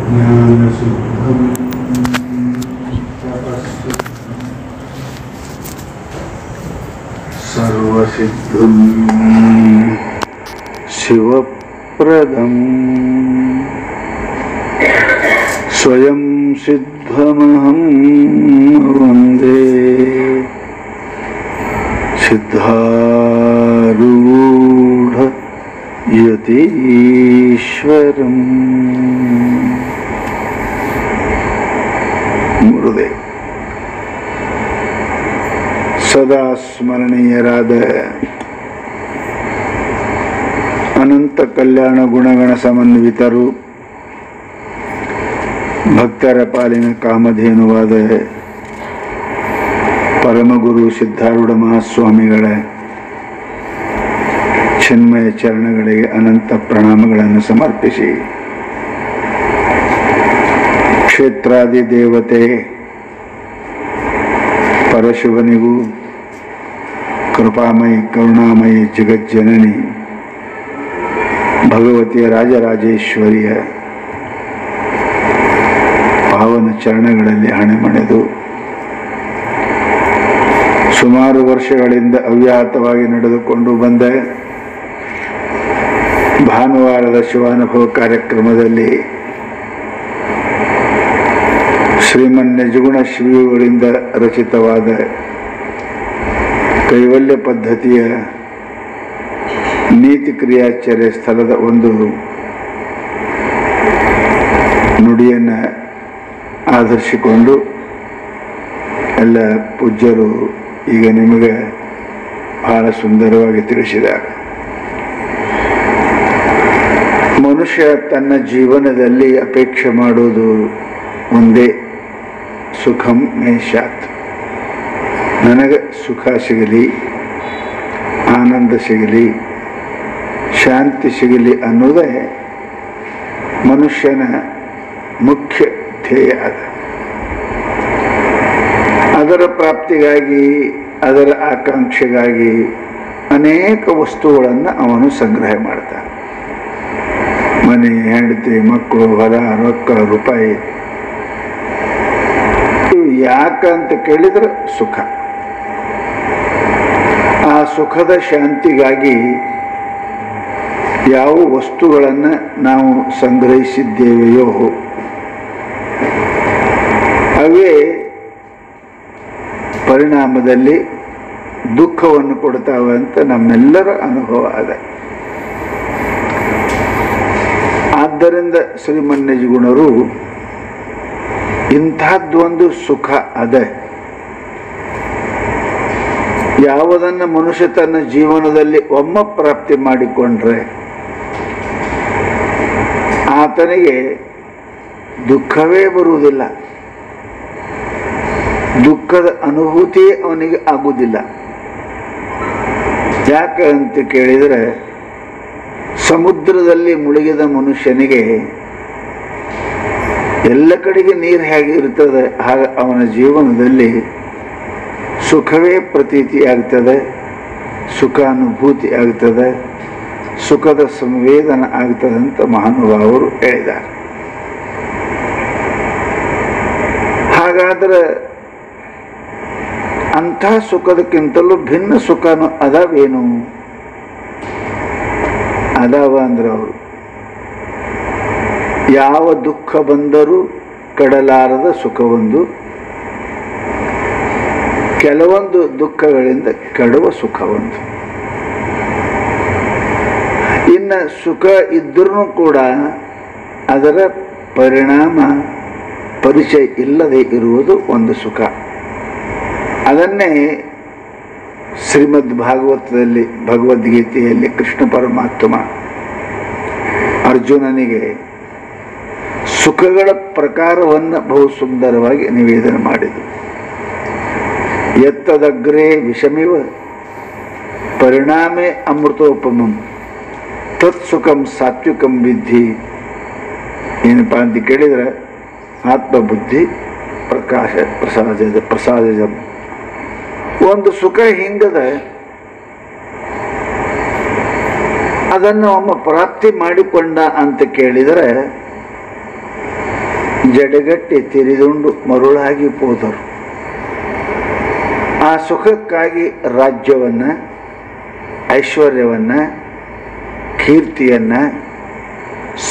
ज्ञानसिद्धं सर्वसिद्धं शिवप्रदं स्वयं सिद्धमहं वन्दे सिद्धारूढ यतीश्वरम्। ಗುರುದೇವ್ ಸದಾ ಸ್ಮರಣೀಯರಾದ ಅನಂತ ಕಲ್ಯಾಣ ಗುಣಗಣ ಸಮನ್ವಿತರು, ಭಕ್ತರ ಪಾಲಿನ ಕಾಮಧೇನುವಾದ ಪರಮಗುರು ಸಿದ್ಧಾರೂಢ ಮಹಾಸ್ವಾಮಿಗಳ ಚಿನ್ಮಯ ಚರಣಗಳಿಗೆ ಅನಂತ ಪ್ರಣಾಮಗಳನ್ನು ಸಮರ್ಪಿಸಿ, ಕ್ಷೇತ್ರಾದಿ ದೇವತೆ ಪರಶಿವನಿಗೂ ಕೃಪಾಮಯಿ ಕರುಣಾಮಯಿ ಜಗಜ್ಜನನಿ ಭಗವತಿಯ ರಾಜರಾಜೇಶ್ವರಿಯ ಪಾವನ ಚರಣಗಳಲ್ಲಿ ಹಣೆಮಣೆದು ಸುಮಾರು ವರ್ಷಗಳಿಂದ ಅವ್ಯಾಹತವಾಗಿ ನಡೆದುಕೊಂಡು ಬಂದ ಭಾನುವಾರದ ಶಿವಾನುಭವ ಕಾರ್ಯಕ್ರಮದಲ್ಲಿ ಶ್ರೀಮನ್ ನಿಜಗುಣ ಶ್ರೀಗಳಿಂದ ರಚಿತವಾದ ಕೈವಲ್ಯ ಪದ್ಧತಿಯ ನೀತಿ ಕ್ರಿಯಾಚರ್ಯ ಸ್ಥಳದ ಒಂದು ನುಡಿಯನ್ನು ಆಧರಿಸಿಕೊಂಡು ಎಲ್ಲ ಪೂಜ್ಯರು ಈಗ ನಿಮಗೆ ಬಹಳ ಸುಂದರವಾಗಿ ತಿಳಿಸಿದ್ದಾರೆ. ಮನುಷ್ಯ ತನ್ನ ಜೀವನದಲ್ಲಿ ಅಪೇಕ್ಷೆ ಮಾಡುವುದು ಒಂದೇ, ಸುಖಂ ಮೇ ಸ್ಯಾತ್, ನನಗೆ ಸುಖ ಸಿಗಲಿ, ಆನಂದ ಸಿಗಲಿ, ಶಾಂತಿ ಸಿಗಲಿ ಅನ್ನೋದೇ ಮನುಷ್ಯನ ಮುಖ್ಯ ಧ್ಯೇಯ. ಅದರ ಪ್ರಾಪ್ತಿಗಾಗಿ, ಅದರ ಆಕಾಂಕ್ಷೆಗಾಗಿ ಅನೇಕ ವಸ್ತುಗಳನ್ನು ಅವನು ಸಂಗ್ರಹ ಮಾಡ್ತಾನೆ. ಮನೆ, ಹೆಂಡತಿ, ಮಕ್ಕಳು, ಹೊಲ, ರೊಕ್ಕ, ರೂಪಾಯಿ, ಇವು ಯಾಕಂತ ಕೇಳಿದ್ರೆ ಸುಖ. ಆ ಸುಖದ ಶಾಂತಿಗಾಗಿ ಯಾವ ವಸ್ತುಗಳನ್ನು ನಾವು ಸಂಗ್ರಹಿಸಿದ್ದೇವೆಯೋ ಅವೇ ಪರಿಣಾಮದಲ್ಲಿ ದುಃಖವನ್ನು ಕೊಡ್ತಾವೆ ಅಂತ ನಮ್ಮೆಲ್ಲರ ಅನುಭವ ಅದ. ಆದ್ದರಿಂದ ಶ್ರೀಮನ್ನಿಜಗುಣರು ಇಂಥದ್ದೊಂದು ಸುಖ ಅದ, ಯಾವುದನ್ನು ಮನುಷ್ಯ ತನ್ನ ಜೀವನದಲ್ಲಿ ಒಮ್ಮೆ ಪ್ರಾಪ್ತಿ ಮಾಡಿಕೊಂಡ್ರೆ ಆತನಿಗೆ ದುಃಖವೇ ಬರುವುದಿಲ್ಲ, ದುಃಖದ ಅನುಭೂತಿಯೇ ಅವನಿಗೆ ಆಗುವುದಿಲ್ಲ. ಯಾಕೆ ಅಂತ ಕೇಳಿದರೆ, ಸಮುದ್ರದಲ್ಲಿ ಮುಳುಗಿದ ಮನುಷ್ಯನಿಗೆ ಎಲ್ಲ ಕಡೆಗೆ ನೀರು ಹೇಗೆ ಇರ್ತದೆ ಹಾಗೆ ಅವನ ಜೀವನದಲ್ಲಿ ಸುಖವೇ ಪ್ರತೀತಿ ಆಗ್ತದೆ, ಸುಖಾನುಭೂತಿ ಆಗ್ತದೆ, ಸುಖದ ಸಂವೇದನ ಆಗ್ತದೆ ಅಂತ ಮಹಾನುಭಾವರು ಹೇಳಿದ್ದಾರೆ. ಹಾಗಾದ್ರೆ ಅಂಥ ಸುಖದಕ್ಕಿಂತಲೂ ಭಿನ್ನ ಸುಖನು ಅದಾವೇನು? ಅದಾವ ಅಂದ್ರೆ ಅವರು ಯಾವ ದುಃಖ ಬಂದರೂ ಕಡಲಾರದ ಸುಖವೊಂದು, ಕೆಲವೊಂದು ದುಃಖಗಳಿಂದ ಕೆಡುವ ಸುಖವೊಂದು. ಇನ್ನು ಸುಖ ಇದ್ರೂ ಕೂಡ ಅದರ ಪರಿಣಾಮ ಪರಿಚಯ ಇಲ್ಲದೆ ಇರುವುದು ಒಂದು ಸುಖ. ಅದನ್ನೇ ಶ್ರೀಮದ್ ಭಾಗವತದಲ್ಲಿ, ಭಗವದ್ಗೀತೆಯಲ್ಲಿ ಕೃಷ್ಣ ಪರಮಾತ್ಮ ಅರ್ಜುನನಿಗೆ ಸುಖಗಳ ಪ್ರಕಾರವನ್ನು ಬಹು ಸುಂದರವಾಗಿ ನಿವೇದನೆ ಮಾಡಿದರು. ಯತ್ತದಗ್ರೇ ವಿಷಮಿವ ಪರಿಣಾಮೇ ಅಮೃತೋಪಮಂ ತತ್ಸುಖಂ ಸಾತ್ವಿಕಂ ವಿದ್ಧಿ. ಏನಪ್ಪ ಅಂತ ಕೇಳಿದರೆ, ಆತ್ಮಬುದ್ಧಿ ಪ್ರಕಾಶ ಪ್ರಸಾದಜ. ಒಂದು ಸುಖ ಹಿಂಗದ, ಅದನ್ನು ಒಮ್ಮ ಪ್ರಾಪ್ತಿ ಮಾಡಿಕೊಂಡ ಅಂತ ಕೇಳಿದರೆ ಜಡಗಟ್ಟಿ ತಿರಿದುಂಡು ಮರುಳಾಗಿ ಹೋದರು. ಆ ಸುಖಕ್ಕಾಗಿ ರಾಜ್ಯವನ್ನು, ಐಶ್ವರ್ಯವನ್ನು, ಕೀರ್ತಿಯನ್ನು,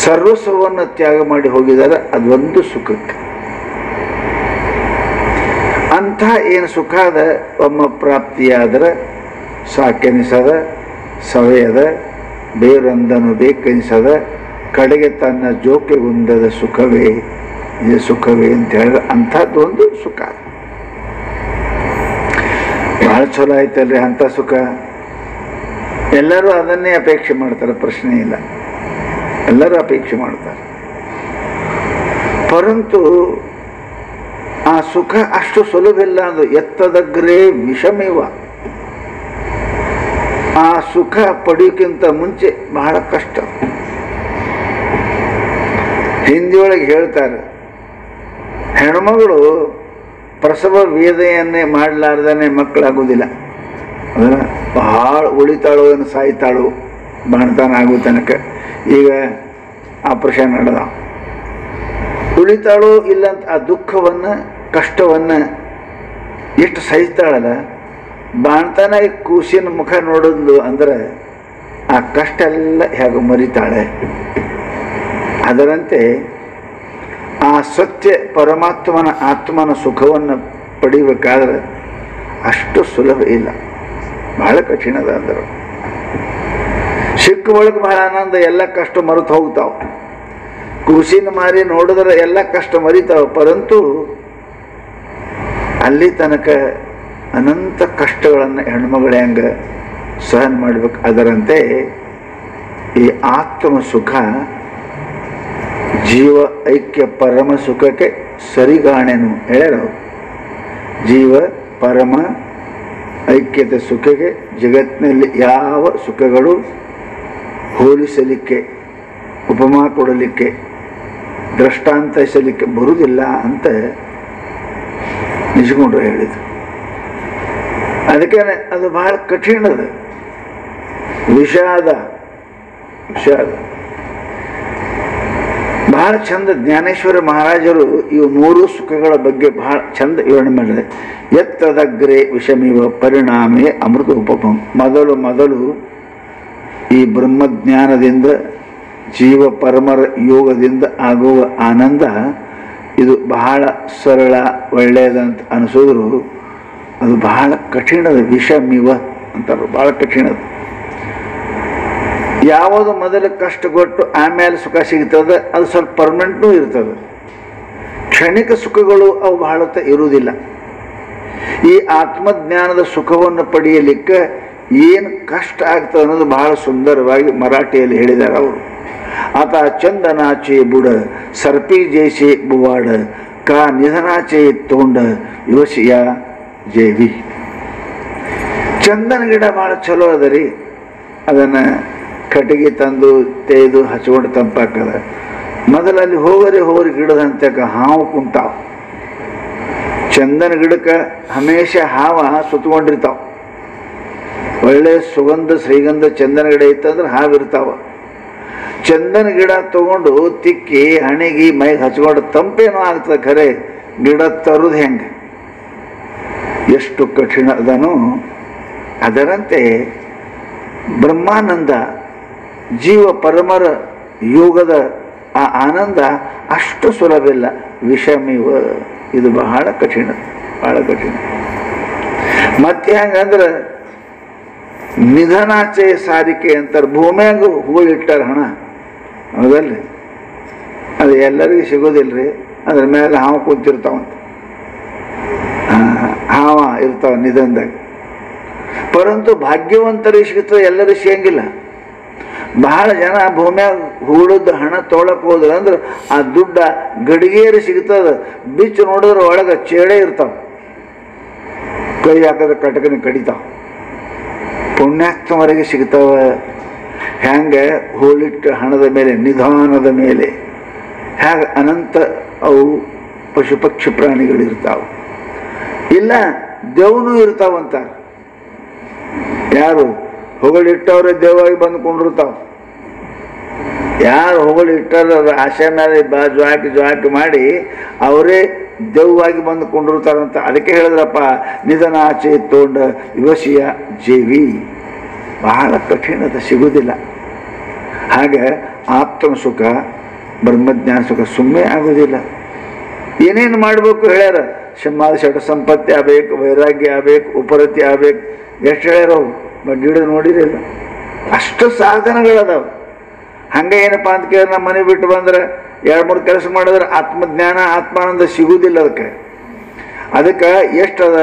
ಸರ್ವಸ್ವವನ್ನು ತ್ಯಾಗ ಮಾಡಿ ಹೋಗಿದ್ದಾರೆ. ಅದೊಂದು ಸುಖಕ್ಕೆ. ಅಂಥ ಏನು ಸುಖ ಅದ ಒಮ್ಮ ಪ್ರಾಪ್ತಿಯಾದರೆ ಸಾಕೆನಿಸದ, ಸವೆಯದ, ಬೇರೊಂದನ್ನು ಬೇಕೆನಿಸದ, ಕಡೆಗೆ ತನ್ನ ಜೋಕೆಗುಂದದ ಸುಖವೇ ಇದು ಸುಖವೇ ಅಂತ ಹೇಳಿದ್ರೆ ಅಂಥದ್ದೊಂದು ಸುಖ. ಭಾಳ ಚಲೋ ಆಯ್ತಲ್ರಿ ಅಂಥ ಸುಖ. ಎಲ್ಲರೂ ಅದನ್ನೇ ಅಪೇಕ್ಷೆ ಮಾಡ್ತಾರೆ, ಪ್ರಶ್ನೆ ಇಲ್ಲ, ಎಲ್ಲರೂ ಅಪೇಕ್ಷೆ ಮಾಡ್ತಾರೆ. ಪರಂತು ಆ ಸುಖ ಅಷ್ಟು ಸುಲಭ ಇಲ್ಲ. ಅದು ಎತ್ತದಗ್ರೇ ವಿಷಮೇವ. ಆ ಸುಖ ಪಡೆಯೋಕ್ಕಿಂತ ಮುಂಚೆ ಬಹಳ ಕಷ್ಟ. ಹಿಂದಿಯೊಳಗೆ ಹೇಳ್ತಾರೆ, ಹೆಣ್ಮಗಳು ಪ್ರಸವ ವೇದನೆಯನ್ನೇ ಮಾಡಲಾರ್ದೇ ಮಕ್ಕಳಾಗೋದಿಲ್ಲ. ಅದರ ಭಾಳ ಉಳಿತಾಳು ಏನು ಸಾಯ್ತಾಳು ಬಾಣ್ತಾನ ಆಗೋ ತನಕ. ಈಗ ಆಪರೇಷನ್ ನಡೆದ ಉಳಿತಾಳು ಇಲ್ಲ ಅಂತ ಆ ದುಃಖವನ್ನು, ಕಷ್ಟವನ್ನು ಎಷ್ಟು ಸಹಿಸ್ತಾಳಲ್ಲ. ಬಾಣ್ತಾನ ಕೂಸಿನ ಮುಖ ನೋಡೋದು ಅಂದ್ರೆ ಆ ಕಷ್ಟ ಎಲ್ಲ ಹೇಗೆ ಮರಿತಾಳೆ. ಅದರಂತೆ ಆ ಸತ್ಯ ಪರಮಾತ್ಮನ ಆತ್ಮನ ಸುಖವನ್ನು ಪಡಿಬೇಕಾದ್ರೆ ಅಷ್ಟು ಸುಲಭ ಇಲ್ಲ, ಬಹಳ ಕಠಿಣದ. ಅಂದ್ರೆ ಸಿಕ್ಕ ಒಳಗೆ ಬಹಳ ಆನಂದ, ಎಲ್ಲ ಕಷ್ಟ ಮರೆತು ಹೋಗ್ತಾವ. ಕೂಸಿನ ಮಾರಿ ನೋಡಿದ್ರೆ ಎಲ್ಲ ಕಷ್ಟ ಮರಿತಾವ. ಪರಂತು ಅಲ್ಲಿ ತನಕ ಅನಂತ ಕಷ್ಟಗಳನ್ನು ಹೆಣ್ಮಗಳು ಹೆಂಗೆ ಸಹನ ಮಾಡ್ಬೇಕು. ಅದರಂತೆ ಈ ಆತ್ಮ ಸುಖ ಜೀವ ಐಕ್ಯ ಪರಮ ಸುಖಕ್ಕೆ ಸರಿಗಾಣೆನು ಹೇಳ್ಯಾರ. ಜೀವ ಪರಮ ಐಕ್ಯತೆ ಸುಖಕ್ಕೆ ಜಗತ್ತಿನಲ್ಲಿ ಯಾವ ಸುಖಗಳು ಹೋಲಿಸಲಿಕ್ಕೆ, ಉಪಮಾ ಕೊಡಲಿಕ್ಕೆ, ದೃಷ್ಟಾಂತಿಸಲಿಕ್ಕೆ ಬರುವುದಿಲ್ಲ ಅಂತ ನಿಜಗೊಂಡ್ರು ಹೇಳಿದರು. ಅದಕ್ಕೆ ಅದು ಬಹಳ ಕಠಿಣದ ವಿಷಾದ. ಬಹಳ ಚಂದ ಜ್ಞಾನೇಶ್ವರ ಮಹಾರಾಜರು ಇವು ಮೂರು ಸುಖಗಳ ಬಗ್ಗೆ ಬಹಳ ಚಂದ ವಿವರಣೆ ಮಾಡಿದೆ. ಎತ್ತದಗ್ರೆ ವಿಷಮಿವ ಪರಿಣಾಮೇ ಅಮೃತ ಉಪಮಂ. ಮೊದಲು ಈ ಬ್ರಹ್ಮಜ್ಞಾನದಿಂದ, ಜೀವ ಪರಮರ ಯೋಗದಿಂದ ಆಗುವ ಆನಂದ ಇದು ಬಹಳ ಸರಳ, ಒಳ್ಳೆಯದಂತ ಅನಿಸಿದ್ರು ಅದು ಬಹಳ ಕಠಿಣದ. ವಿಷಮಿವ ಅಂತಾರೆ, ಬಹಳ ಕಠಿಣದ. ಯಾವುದು ಮೊದಲು ಕಷ್ಟ ಕೊಟ್ಟು ಆಮೇಲೆ ಸುಖ ಸಿಗ್ತದೆ ಅದು ಸ್ವಲ್ಪ ಪರ್ಮನೆಂಟ್ನೂ ಇರ್ತದೆ. ಕ್ಷಣಿಕ ಸುಖಗಳು ಅವು ಬಹಳ ಇರುವುದಿಲ್ಲ. ಈ ಆತ್ಮಜ್ಞಾನದ ಸುಖವನ್ನು ಪಡೆಯಲಿಕ್ಕೆ ಏನು ಕಷ್ಟ ಆಗ್ತದೆ ಅನ್ನೋದು ಬಹಳ ಸುಂದರವಾಗಿ ಮರಾಠಿಯಲ್ಲಿ ಹೇಳಿದ್ದಾರೆ ಅವರು. ಆತ ಚಂದನಾಚೆ ಬುಡ ಸರ್ಪಿ ಜೈಸೆ ಬುವಾಡ ಕಾ ನಿಧನಾಚೆ ತೋಂಡ ಯುವಸಿಯ ಜೇವಿ. ಚಂದನ ಗಿಡ ಭಾಳ ಚಲೋ ಅದ ರೀ. ಅದನ್ನು ಕಟ್ಟಿಗೆ ತಂದು ತೇದು ಹಚ್ಕೊಂಡು ತಂಪಾಕದ. ಮೊದಲಲ್ಲಿ ಹೋಗರಿ ಗಿಡದಂತಕ ಹಾವು ಕುಂತಾವ. ಚಂದನ ಗಿಡಕ್ಕೆ ಹಮೇಶ ಹಾವ ಸುತ್ತಕೊಂಡಿರ್ತಾವ. ಒಳ್ಳೆ ಸುಗಂಧ ಶ್ರೀಗಂಧ ಚಂದನ ಗಿಡ ಇತ್ತಂದ್ರೆ ಹಾವಿರ್ತಾವ. ಚಂದನ ಗಿಡ ತಗೊಂಡು ತಿಕ್ಕಿ ಹಣಿಗಿ ಮೈಗೆ ಹಚ್ಕೊಂಡು ತಂಪೇನೋ ಆಗ್ತದೆ, ಖರೆ ಗಿಡ ತರುದು ಹೆಂಗೆ, ಎಷ್ಟು ಕಠಿಣ ಅದನೋ. ಅದರಂತೆ ಬ್ರಹ್ಮಾನಂದ, ಜೀವ ಪರಮರ ಯೋಗದ ಆ ಆನಂದ ಅಷ್ಟು ಸುಲಭ ಇಲ್ಲ. ವಿಷಮಿವ, ಇದು ಬಹಳ ಕಠಿಣ, ಬಹಳ ಕಠಿಣ. ಮತ್ತೆ ಹೆಂಗಂದ್ರೆ ನಿಧನಾಚೆ ಸಾರಿಕೆ ಅಂತಾರೆ. ಭೂಮಿಯಾಗ ಹೂಳಿಟ್ಟಾರ ಹಣ, ಹೌದಲ್ರಿ? ಅದು ಎಲ್ಲರಿಗೂ ಸಿಗೋದಿಲ್ರಿ. ಅದ್ರ ಮೇಲೆ ಹಾವು ಕೂತಿರ್ತಾವಂತ, ಹಾವ ಇರ್ತಾವ ನಿಧನದಾಗ. ಪರಂತು ಭಾಗ್ಯವಂತರಿಗೆ ಸಿಗ್ತದೆ, ಎಲ್ಲರಿಗೂ ಸಿಗಂಗಿಲ್ಲ. ಬಹಳ ಜನ ಭೂಮಿಯಾಗ ಹೂಳದ ಹಣ ತೊಗೊಳಕ್ ಹೋದ್ರೆ ಅಂದ್ರೆ ಆ ದುಡ್ಡ ಗಡಿಗೇರಿ ಸಿಗ್ತದ. ಬಿಚ್ಚು ನೋಡಿದ್ರೆ ಒಳಗೆ ಚೇಡೆ ಇರ್ತಾವ, ಕೈ ಹಾಕಿದ್ರೆ ಕಟಕನ ಕಡಿತಾವ. ಪುಣ್ಯಾತ್ಮವರೆಗೆ ಸಿಗ್ತಾವ. ಹೆಂಗೆ ಹೂಳಿಟ್ಟ ಹಣದ ಮೇಲೆ, ನಿಧಾನದ ಮೇಲೆ ಹೇಗೆ ಅನಂತ ಅವು ಪಶು ಪಕ್ಷಿ ಪ್ರಾಣಿಗಳಿರ್ತಾವ. ಇಲ್ಲ ದೇವನೂ ಇರ್ತಾವಂತಾರೆ. ಯಾರು ಹೊಗಳಿಟ್ಟವ್ರೆ ದೇವಾಗಿ ಬಂದುಕೊಂಡಿರ್ತಾವ. ಯಾರು ಹೊಗಳು ಇಟ್ಟಾರ ಆಶೆ ಮೇಲೆ ಜ್ವಾಕಿ ಮಾಡಿ ಅವರೇ ದೆವ್ವಾಗಿ ಬಂದು ಕೊಂಡಿರ್ತಾರಂತ. ಅದಕ್ಕೆ ಹೇಳಿದ್ರಪ್ಪ, ನಿಧನ ಆಚೆ ತೋಂಡ ಯುವಶಿಯ ಜೀವಿ ಬಹಳ ಕಠಿಣದ, ಸಿಗುವುದಿಲ್ಲ. ಹಾಗೆ ಆತ್ಮ ಸುಖ ಬ್ರಹ್ಮಜ್ಞಾನ ಸುಖ ಸುಮ್ಮನೆ ಆಗೋದಿಲ್ಲ. ಏನೇನು ಮಾಡಬೇಕು ಹೇಳ್ಯಾರ. ಸಮಾಧಿ ಷಟ್ ಸಂಪತ್ತಿ ಆಗಬೇಕು, ವೈರಾಗ್ಯ ಆಗಬೇಕು, ಉಪರತಿ ಆಗಬೇಕು, ಎಷ್ಟು ಹೇಳ್ಯಾರ ಅವ್ರು ಬಟ್ ಹಿಡಿದು ನೋಡಿರಲಿಲ್ಲ. ಅಷ್ಟು ಸಾಧನಗಳದಾವ. ಹಂಗೆ ಏನಪ್ಪ ಅಂತ ಕೇಳಿದ್ರೆ ನಮ್ಮ ಮನೆ ಬಿಟ್ಟು ಬಂದ್ರೆ 2-3 ಕೆಲಸ ಮಾಡಿದ್ರೆ ಆತ್ಮಜ್ಞಾನ ಆತ್ಮಾನಂದ ಸಿಗುವುದಿಲ್ಲ. ಅದಕ್ಕೆ ಎಷ್ಟದ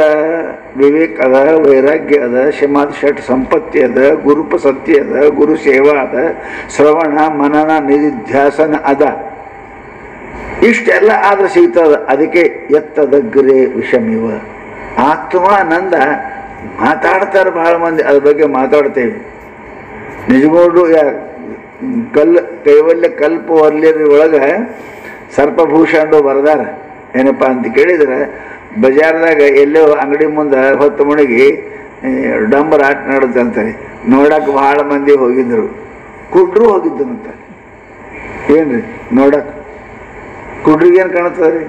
ವಿವೇಕ ಅದ, ವೈರಾಗ್ಯ ಅದ, ಸಮಾಧಿ ಷಟ್ ಸಂಪತ್ತಿ ಅದ, ಗುರುಪ ಸತ್ಯ ಅದ, ಗುರು ಸೇವಾ ಅದ, ಶ್ರವಣ ಮನನ ನಿಧಿಧ್ಯಾಸನ ಅದ. ಇಷ್ಟೆಲ್ಲ ಆದ್ರೆ ಸಿಗ್ತದ. ಅದಕ್ಕೆ ಎತ್ತದಗ್ರೆ ವಿಷಮಿವ ಆತ್ಮಾನಂದ ಮಾತಾಡ್ತಾರೆ ಬಹಳ ಮಂದಿ. ಅದ್ರ ಬಗ್ಗೆ ಮಾತಾಡ್ತೇವೆ. ನಿಜಗೋಡು ಕೈವಲ್ಯ ಕಲ್ಪವಲ್ಯರ ಒಳಗೆ ಸರ್ಪಭೂಷಣ ಬರೆದಾರ. ಏನಪ್ಪ ಅಂತ ಕೇಳಿದ್ರೆ, ಬಜಾರ್ದಾಗ ಎಲ್ಲೋ ಅಂಗಡಿ ಮುಂದೆ ಹೊತ್ತು ಮುಳುಗಿ ಡಂಬರ್ ಆಟ ನಡೆದಂತಾರೆ. ನೋಡಕ್ಕೆ ಭಾಳ ಮಂದಿ ಹೋಗಿದ್ರು. ಕುಡ್ರು ಹೋಗಿದ್ದನಂತ. ಏನ್ರಿ ನೋಡಕ್ಕೆ ಕುಡ್ರಿಗೇನು ಕಾಣುತ್ತದೆ ರೀ?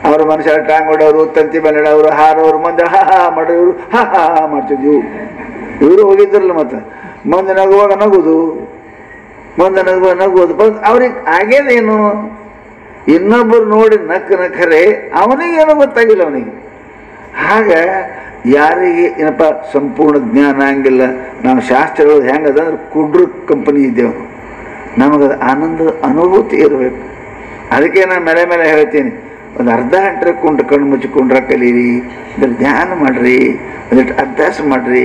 ಅವ್ರ ಮನುಷ್ಯ ಟಾಂಗ್ ಹೊಡೋರು, ತಂತಿ ಮೇಲೆ ಅವರು ಹಾರೋರು, ಮಂದಿ ಹಾ ಹಾ ಮಾಡೋರು, ಹಾ ಹಾ ಮಾಡ್ತಿದ್ವು. ಇವರು ಹೋಗಿದ್ರಲ್ಲ. ಮತ್ತು ಮುಂದೆ ನಗುವಾಗ ನಗುದು, ಮುಂದೆ ನಗುವುದು ಅವ್ರಿಗೆ ಆಗ್ಯದೇನು? ಇನ್ನೊಬ್ಬರು ನೋಡಿ ನಕ್ಕರೆ ಅವನಿಗೇನು ಗೊತ್ತಾಗಿಲ್ಲ ಅವನಿಗೆ. ಹಾಗೆ ಯಾರಿಗೆ ಏನಪ್ಪ ಸಂಪೂರ್ಣ ಜ್ಞಾನ ಹಂಗಿಲ್ಲ. ನಾವು ಶಾಸ್ತ್ರಗಳು ಹೆಂಗದಂದ್ರೆ ಕುಡ್ರು ಕಂಪನಿ ಇದ್ದೇವೆ. ನಮಗದು ಆನಂದದ ಅನುಭೂತಿ ಇರಬೇಕು. ಅದಕ್ಕೆ ನಾನು ಮೇಲೆ ಮೇಲೆ ಹೇಳ್ತೀನಿ, ಒಂದು ಅರ್ಧ ಗಂಟೆ ಕಣ್ಣು ಮುಚ್ಚಿಕೊಂಡ್ರೆ ಕಲೀರಿ, ಅದ್ರ ಧ್ಯಾನ ಮಾಡಿರಿ, ಒಂದಿಟ್ಟು ಅಭ್ಯಾಸ ಮಾಡಿರಿ.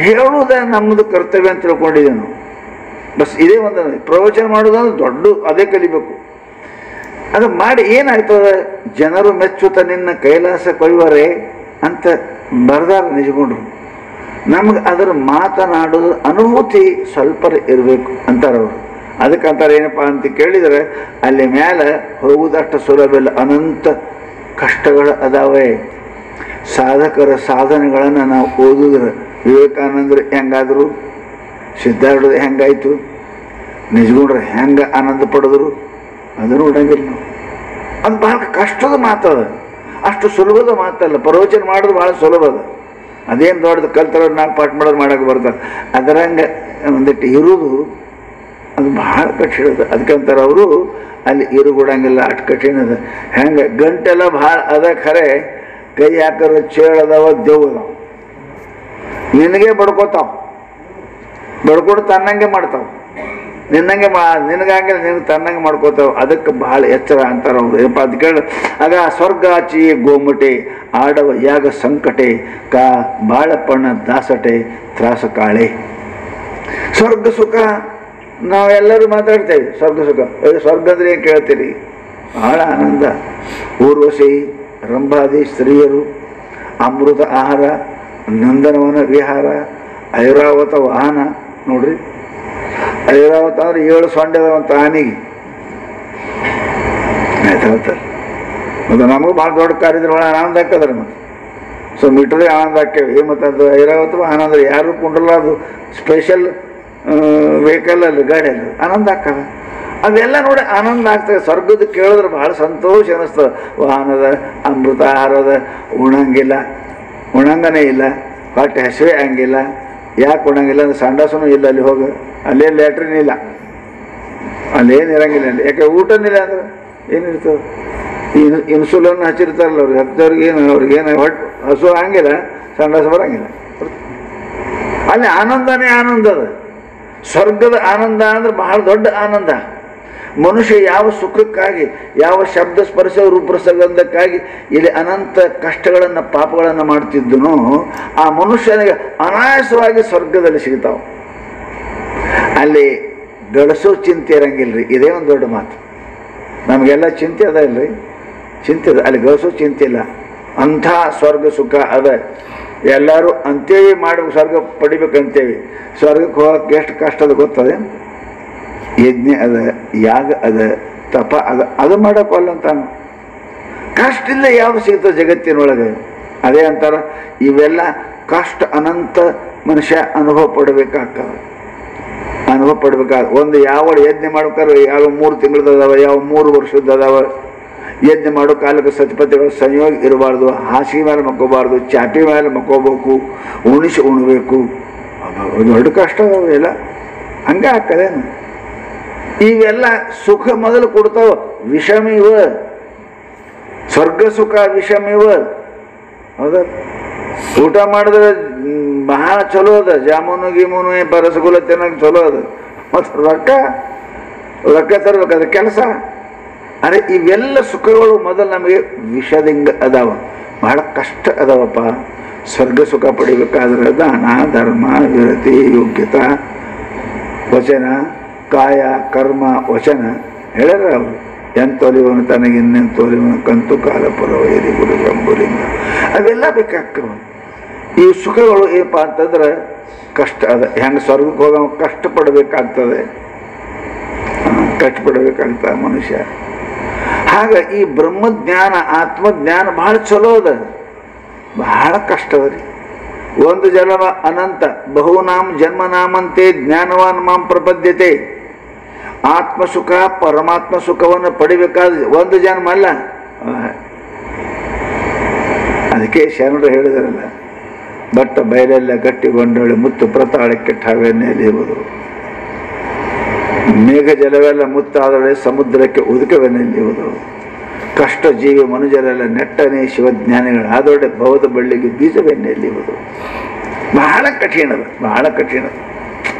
ಹೇಳುವುದ ನಮ್ಮದು ಕರ್ತವ್ಯ ಅಂತ ತಿಳ್ಕೊಂಡಿದ್ದೇವೆ ನಾವು. ಬಸ್ ಇದೇ ಒಂದು ಪ್ರವಚನ ಮಾಡೋದಂದ್ರೆ ದೊಡ್ಡ ಅದೇ ಕಲಿಬೇಕು. ಅದು ಮಾಡಿ ಏನಾಗ್ತದೆ, ಜನರು ಮೆಚ್ಚುತ್ತ ನಿನ್ನ ಕೈಲಾಸ ಕೊಯ್ವರೆ ಅಂತ ಬರೆದಾರ ನಿಜಗೊಂಡ್ರು. ನಮ್ಗೆ ಅದರ ಮಾತನಾಡೋದು ಅನುಭೂತಿ ಸ್ವಲ್ಪ ಇರಬೇಕು ಅಂತಾರವರು. ಅದಕ್ಕಂತಾರೆ ಏನಪ್ಪ ಅಂತ ಕೇಳಿದರೆ, ಅಲ್ಲಿ ಮೇಲೆ ಹೋಗುವುದಷ್ಟು ಸುಲಭವಿಲ್ಲ, ಅನಂತ ಕಷ್ಟಗಳು ಅದಾವೆ. ಸಾಧಕರ ಸಾಧನೆಗಳನ್ನು ನಾವು ಓದಿದ್ರೆ, ವಿವೇಕಾನಂದರು ಹೆಂಗಾದರು, ಸಿದ್ಧಾರ್ಥರು ಹೆಂಗಾಯಿತು, ನಿಜಗೊಂಡ್ರೆ ಹೆಂಗೆ ಆನಂದ ಪಡೆದ್ರು, ಅದನ್ನು ನೋಡಂಗಿಲ್ಲ ನಾವು. ಅದು ಭಾಳ ಕಷ್ಟದ ಮಾತದ, ಅಷ್ಟು ಸುಲಭದ ಮಾತಲ್ಲ. ಪ್ರವಚನ ಮಾಡೋದು ಭಾಳ ಸುಲಭದ. ಅದೇನು ದೊಡ್ಡದು ಕಲ್ತರೋದು 4 ಪಾಠ ಮಾಡೋದು ಮಾಡೋಕ್ಕೆ ಬರ್ತಾರೆ. ಅದರಂಗೆ ಒಂದಿಟ್ಟು ಇರುವುದು ಅದು ಭಾಳ ಕಠಿಣ ಅದ. ಅದಕ್ಕಂತಾರೆ ಅವರು ಅಲ್ಲಿ ಇರುಗೂಡಂಗಿಲ್ಲ, ಅಷ್ಟು ಕಠಿಣ ಅದ. ಹೆಂಗೆ ಗಂಟೆಲ್ಲ ಭಾಳ ಅದ, ಖರೆ ಕೈ ಹಾಕೋರು ಚೇಳದವ ದೇವದವ ನಿನಗೆ ಬಡ್ಕೋತಾವ, ಬಡ್ಕೊಂಡು ತನ್ನಂಗೆ ಮಾಡ್ತಾವ. ನಿನಗಾಗಿಲ್ಲ, ನಿನಗೆ ತನ್ನಂಗೆ ಮಾಡ್ಕೋತಾವ. ಅದಕ್ಕೆ ಭಾಳ ಎಚ್ಚರ ಅಂತಾರೆ ಅವರು. ಏನಪ್ಪ ಅದು ಕೇಳಿ ಆಗ ಸ್ವರ್ಗಾಚಿ ಗೋಮಟೆ ಆಡವ ಯಾಗ ಸಂಕಟೆ ಕಾ ಬಾಳಪ್ಪಣ್ಣ ದಾಸಟೆ ತ್ರಾಸ ಕಾಳೆ. ಸ್ವರ್ಗ ಸುಖ ನಾವೆಲ್ಲರೂ ಮಾತಾಡ್ತೇವೆ. ಸ್ವರ್ಗ ಸುಖ, ಸ್ವರ್ಗ ಅಂದ್ರೆ ಏನು ಕೇಳ್ತೀರಿ? ಭಾಳ ಆನಂದ. ಊರ್ವಶಿ ರಂಭಾದಿ ಸ್ತ್ರೀಯರು, ಅಮೃತ ಆಹಾರ, ನಂದನವನ ವಿಹಾರ, ಐರಾವತ ವಾಹನ. ನೋಡ್ರಿ, ಐರಾವತ ಅಂದ್ರೆ 7 ಸೊಂಡೆ ಅದಾವಂತ ಆನೆಗೆ. ಆಯ್ತು ಮತ್ತು ನಮಗೂ ಭಾಳ ದೊಡ್ಡ ಕಾರ್ಯದ್ರೊಳಗೆ ಆನಂದ ಹಾಕದ್ರೆ ಮತ್ತು ಸೊ ಮೀಟ್ರೇ ಆನಂದ ಹಾಕ್ಯವಿ. ಮತ್ತು ಅದು ಐರಾವತ ವಾಹನ ಅಂದ್ರೆ ಯಾರು ಕೊಂಡ್ರಲ್ಲ, ಅದು ಸ್ಪೆಷಲ್ ವೆಹಿಕಲಲ್ಲಿ ಗಾಡಿಯಲ್ಲಿ ಆನಂದ ಹಾಕದ. ಅದೆಲ್ಲ ನೋಡಿ ಆನಂದ ಆಗ್ತದೆ. ಸ್ವರ್ಗದ ಕೇಳಿದ್ರೆ ಭಾಳ ಸಂತೋಷ ಅನ್ನಿಸ್ತದೆ. ವಾಹನದ, ಅಮೃತ ಆಹಾರದ, ಉಣಂಗಿಲ್ಲ, ಉಣಂಗನೇ ಇಲ್ಲ, ಹೊಟ್ಟೆ ಹಸಿವೆ ಹಂಗಿಲ್ಲ. ಯಾಕೆ ಉಣಂಗಿಲ್ಲ ಅಂದ್ರೆ ಸಂಡಾಸನೂ ಇಲ್ಲ ಅಲ್ಲಿ ಹೋಗ, ಅಲ್ಲೇ ಲ್ಯಾಟ್ರಿನ್ ಇಲ್ಲ, ಅಲ್ಲೇನು ಇರಂಗಿಲ್ಲ ಅಲ್ಲಿ. ಯಾಕೆ ಊಟನಿಲ್ಲ ಅಂದ್ರೆ ಏನಿರ್ತದೆ? ಇನ್ಸುಲನ್ ಹಚ್ಚಿರ್ತಾರಲ್ಲ ಅವ್ರಿಗೆ, ಅವ್ರಿಗೇನು ಹೊಟ್ಟೆ ಹಸು ಹಂಗಿಲ್ಲ, ಸಂಡಾಸ ಬರಂಗಿಲ್ಲ. ಅಲ್ಲಿ ಆನಂದನೇ ಆನಂದ ಅದ. ಸ್ವರ್ಗದ ಆನಂದ ಅಂದ್ರೆ ಬಹಳ ದೊಡ್ಡ ಆನಂದ. ಮನುಷ್ಯ ಯಾವ ಸುಖಕ್ಕಾಗಿ, ಯಾವ ಶಬ್ದ ಸ್ಪರ್ಶ ರೂಪರಸಗಂಧಕ್ಕಾಗಿ ಇಲ್ಲಿ ಅನಂತ ಕಷ್ಟಗಳನ್ನು ಪಾಪಗಳನ್ನು ಮಾಡ್ತಿದ್ದನೋ, ಆ ಮನುಷ್ಯನಿಗೆ ಅನಾಯಾಸವಾಗಿ ಸ್ವರ್ಗದಲ್ಲಿ ಸಿಗ್ತಾವ. ಅಲ್ಲಿ ಗಳಿಸೋ ಚಿಂತೆ ಇರಂಗಿಲ್ರಿ. ಇದೇ ಒಂದು ದೊಡ್ಡ ಮಾತು. ನಮಗೆಲ್ಲ ಚಿಂತೆ ಅದ ಇಲ್ರಿ, ಚಿಂತೆ ಅದ. ಅಲ್ಲಿ ಗಳಿಸೋ ಚಿಂತೆ ಇಲ್ಲ. ಅಂಥ ಸ್ವರ್ಗ ಸುಖ ಅದ. ಎಲ್ಲರೂ ಅಂತೇವಿ ಮಾಡಿ ಸ್ವರ್ಗ ಪಡಿಬೇಕಂತೇವಿ. ಸ್ವರ್ಗಕ್ಕೆ ಹೋಗಕ್ಕೆ ಎಷ್ಟು ಕಷ್ಟ ಅದ ಗೊತ್ತದೆ? ಯಜ್ಞ ಅದ, ಯಾಗ ಅದ, ತಪ ಅದ, ಅದು ಮಾಡೋಕ್ಕಲ್ಲ ಅಂತ ಕಷ್ಟ ಇಲ್ಲ. ಯಾವ ಸಿಗ್ತದೆ ಜಗತ್ತಿನೊಳಗೆ? ಅದೇ ಅಂತಾರ, ಇವೆಲ್ಲ ಕಷ್ಟ ಅನಂತ ಮನುಷ್ಯ ಅನುಭವ ಪಡಬೇಕಾಗ್ತದೆ. ಅನುಭವ ಪಡ್ಬೇಕಾದ. ಒಂದು ಯಾವ ಯಜ್ಞ ಮಾಡ್ಬೇಕಾದ್ರೆ ಯಾವ 3 ತಿಂಗಳದದಾವ, ಯಾವ 3 ವರ್ಷದದಾವ. ಯಜ್ಞ ಮಾಡೋ ಕಾಲಕ್ಕೆ ಸತಿಪತಿಗಳ ಸಂಯೋಗ ಇರಬಾರ್ದು, ಹಾಸಿಗೆ ಮೇಲೆ ಮಕ್ಕೋಬಾರ್ದು, ಚಾಪಿ ಮೇಲೆ ಮಕ್ಕೋಬೇಕು, ಉಣಿಸಿ ಉಣಬೇಕು. ದೊಡ್ಡ ಕಷ್ಟ ಅವೆಲ್ಲ. ಹಂಗೆ ಹಾಕದೇನು? ಇವೆಲ್ಲ ಸುಖ ಮೊದಲು ಕೊಡ್ತಾವ. ವಿಷಮಿವ ಸ್ವರ್ಗ ಸುಖ ವಿಷಮಿವ. ಹೌದ? ಊಟ ಮಾಡಿದ್ರೆ ಬಹಳ ಚಲೋ ಅದ, ಜಾಮೂನು ಗೀಮೂನು ರಸಗುಲ್ಲ ತಿನ್ನೋಕೆ ಚಲೋ ಅದ. ಮತ್ತು ರೊಕ್ಕ ತರ್ಬೇಕು, ಅದು ಕೆಲಸ. ಅರೆ ಇವೆಲ್ಲ ಸುಖಗಳು ಮೊದಲು ನಮಗೆ ವಿಷದಿಂದ ಅದಾವ, ಬಹಳ ಕಷ್ಟ ಅದಾವಪ್ಪ. ಸ್ವರ್ಗ ಸುಖ ಪಡಿಬೇಕಾದ್ರೆ ದಾನ ಧರ್ಮ ವಿರತಿ ಯೋಗ್ಯತಾ ವಚನ ಕಾಯ ಕರ್ಮ ವಚನ ಹೇಳ್ಯಾರ ಅವರು. ಎಂತೊಲಿವನು ತನಗಿನ್ನೆಂತೊಲಿವನು ಕಂತು ಕಾಲ ಪರವೈರಿ ಗುರು ಗಂಬುಲಿಂಗ. ಅವೆಲ್ಲ ಬೇಕಾಗ್ತವ. ಈ ಸುಖಗಳು ಏನಪ್ಪ ಅಂತಂದ್ರೆ ಕಷ್ಟ ಅದ. ಹೆಂಗೆ ಸ್ವರ್ಗಕ್ಕೆ ಹೋಗ ಕಷ್ಟಪಡಬೇಕಾಗ್ತದೆ, ಕಷ್ಟಪಡಬೇಕಾಗ್ತದೆ ಮನುಷ್ಯ. ಹಾಗ ಈ ಬ್ರಹ್ಮಜ್ಞಾನ ಆತ್ಮಜ್ಞಾನ ಬಹಳ ಚಲೋ ಅದ, ಬಹಳ ಕಷ್ಟ ಅದ ರೀ. ಒಂದು ಜನ್ಮ ಅನಂತ ಬಹುನಾಮ ಜನ್ಮನಾಮಂತೆ ಜ್ಞಾನವಾನ್ ಮಾಂ ಪ್ರಪದ್ಯತೆ. ಆತ್ಮಸುಖ ಪರಮಾತ್ಮ ಸುಖವನ್ನು ಪಡಿಬೇಕಾದ್ರೆ ಒಂದು ಜನ್ಮ ಅಲ್ಲ. ಅದಕ್ಕೆ ಶರಣರು ಹೇಳಿದಾರಲ್ಲ, ಬಟ್ಟ ಬಯಲೆಲ್ಲ ಗಟ್ಟಿಗೊಂಡಳು ಮುತ್ತು ಪ್ರತಾಳೆ ಕೆಟ್ಟಾವೆನ್ನೆಲಿಯುವುದು. ಮೇಘ ಜಲವೆಲ್ಲ ಮುತ್ತಾದೊಳೆ ಸಮುದ್ರಕ್ಕೆ ಉದುಕವೆನ್ನೆಲಿಯುವುದು. ಕಷ್ಟ ಜೀವಿ ಮನುಜರೆಲ್ಲ ನೆಟ್ಟನೆ ಶಿವಜ್ಞಾನಿಗಳು ಆದೊಡೆ ಭವದ ಬಳ್ಳಿಗೆ ಬೀಜವೆನ್ನೆಲಿಯುವುದು. ಬಹಳ ಕಠಿಣದ, ಬಹಳ ಕಠಿಣದ.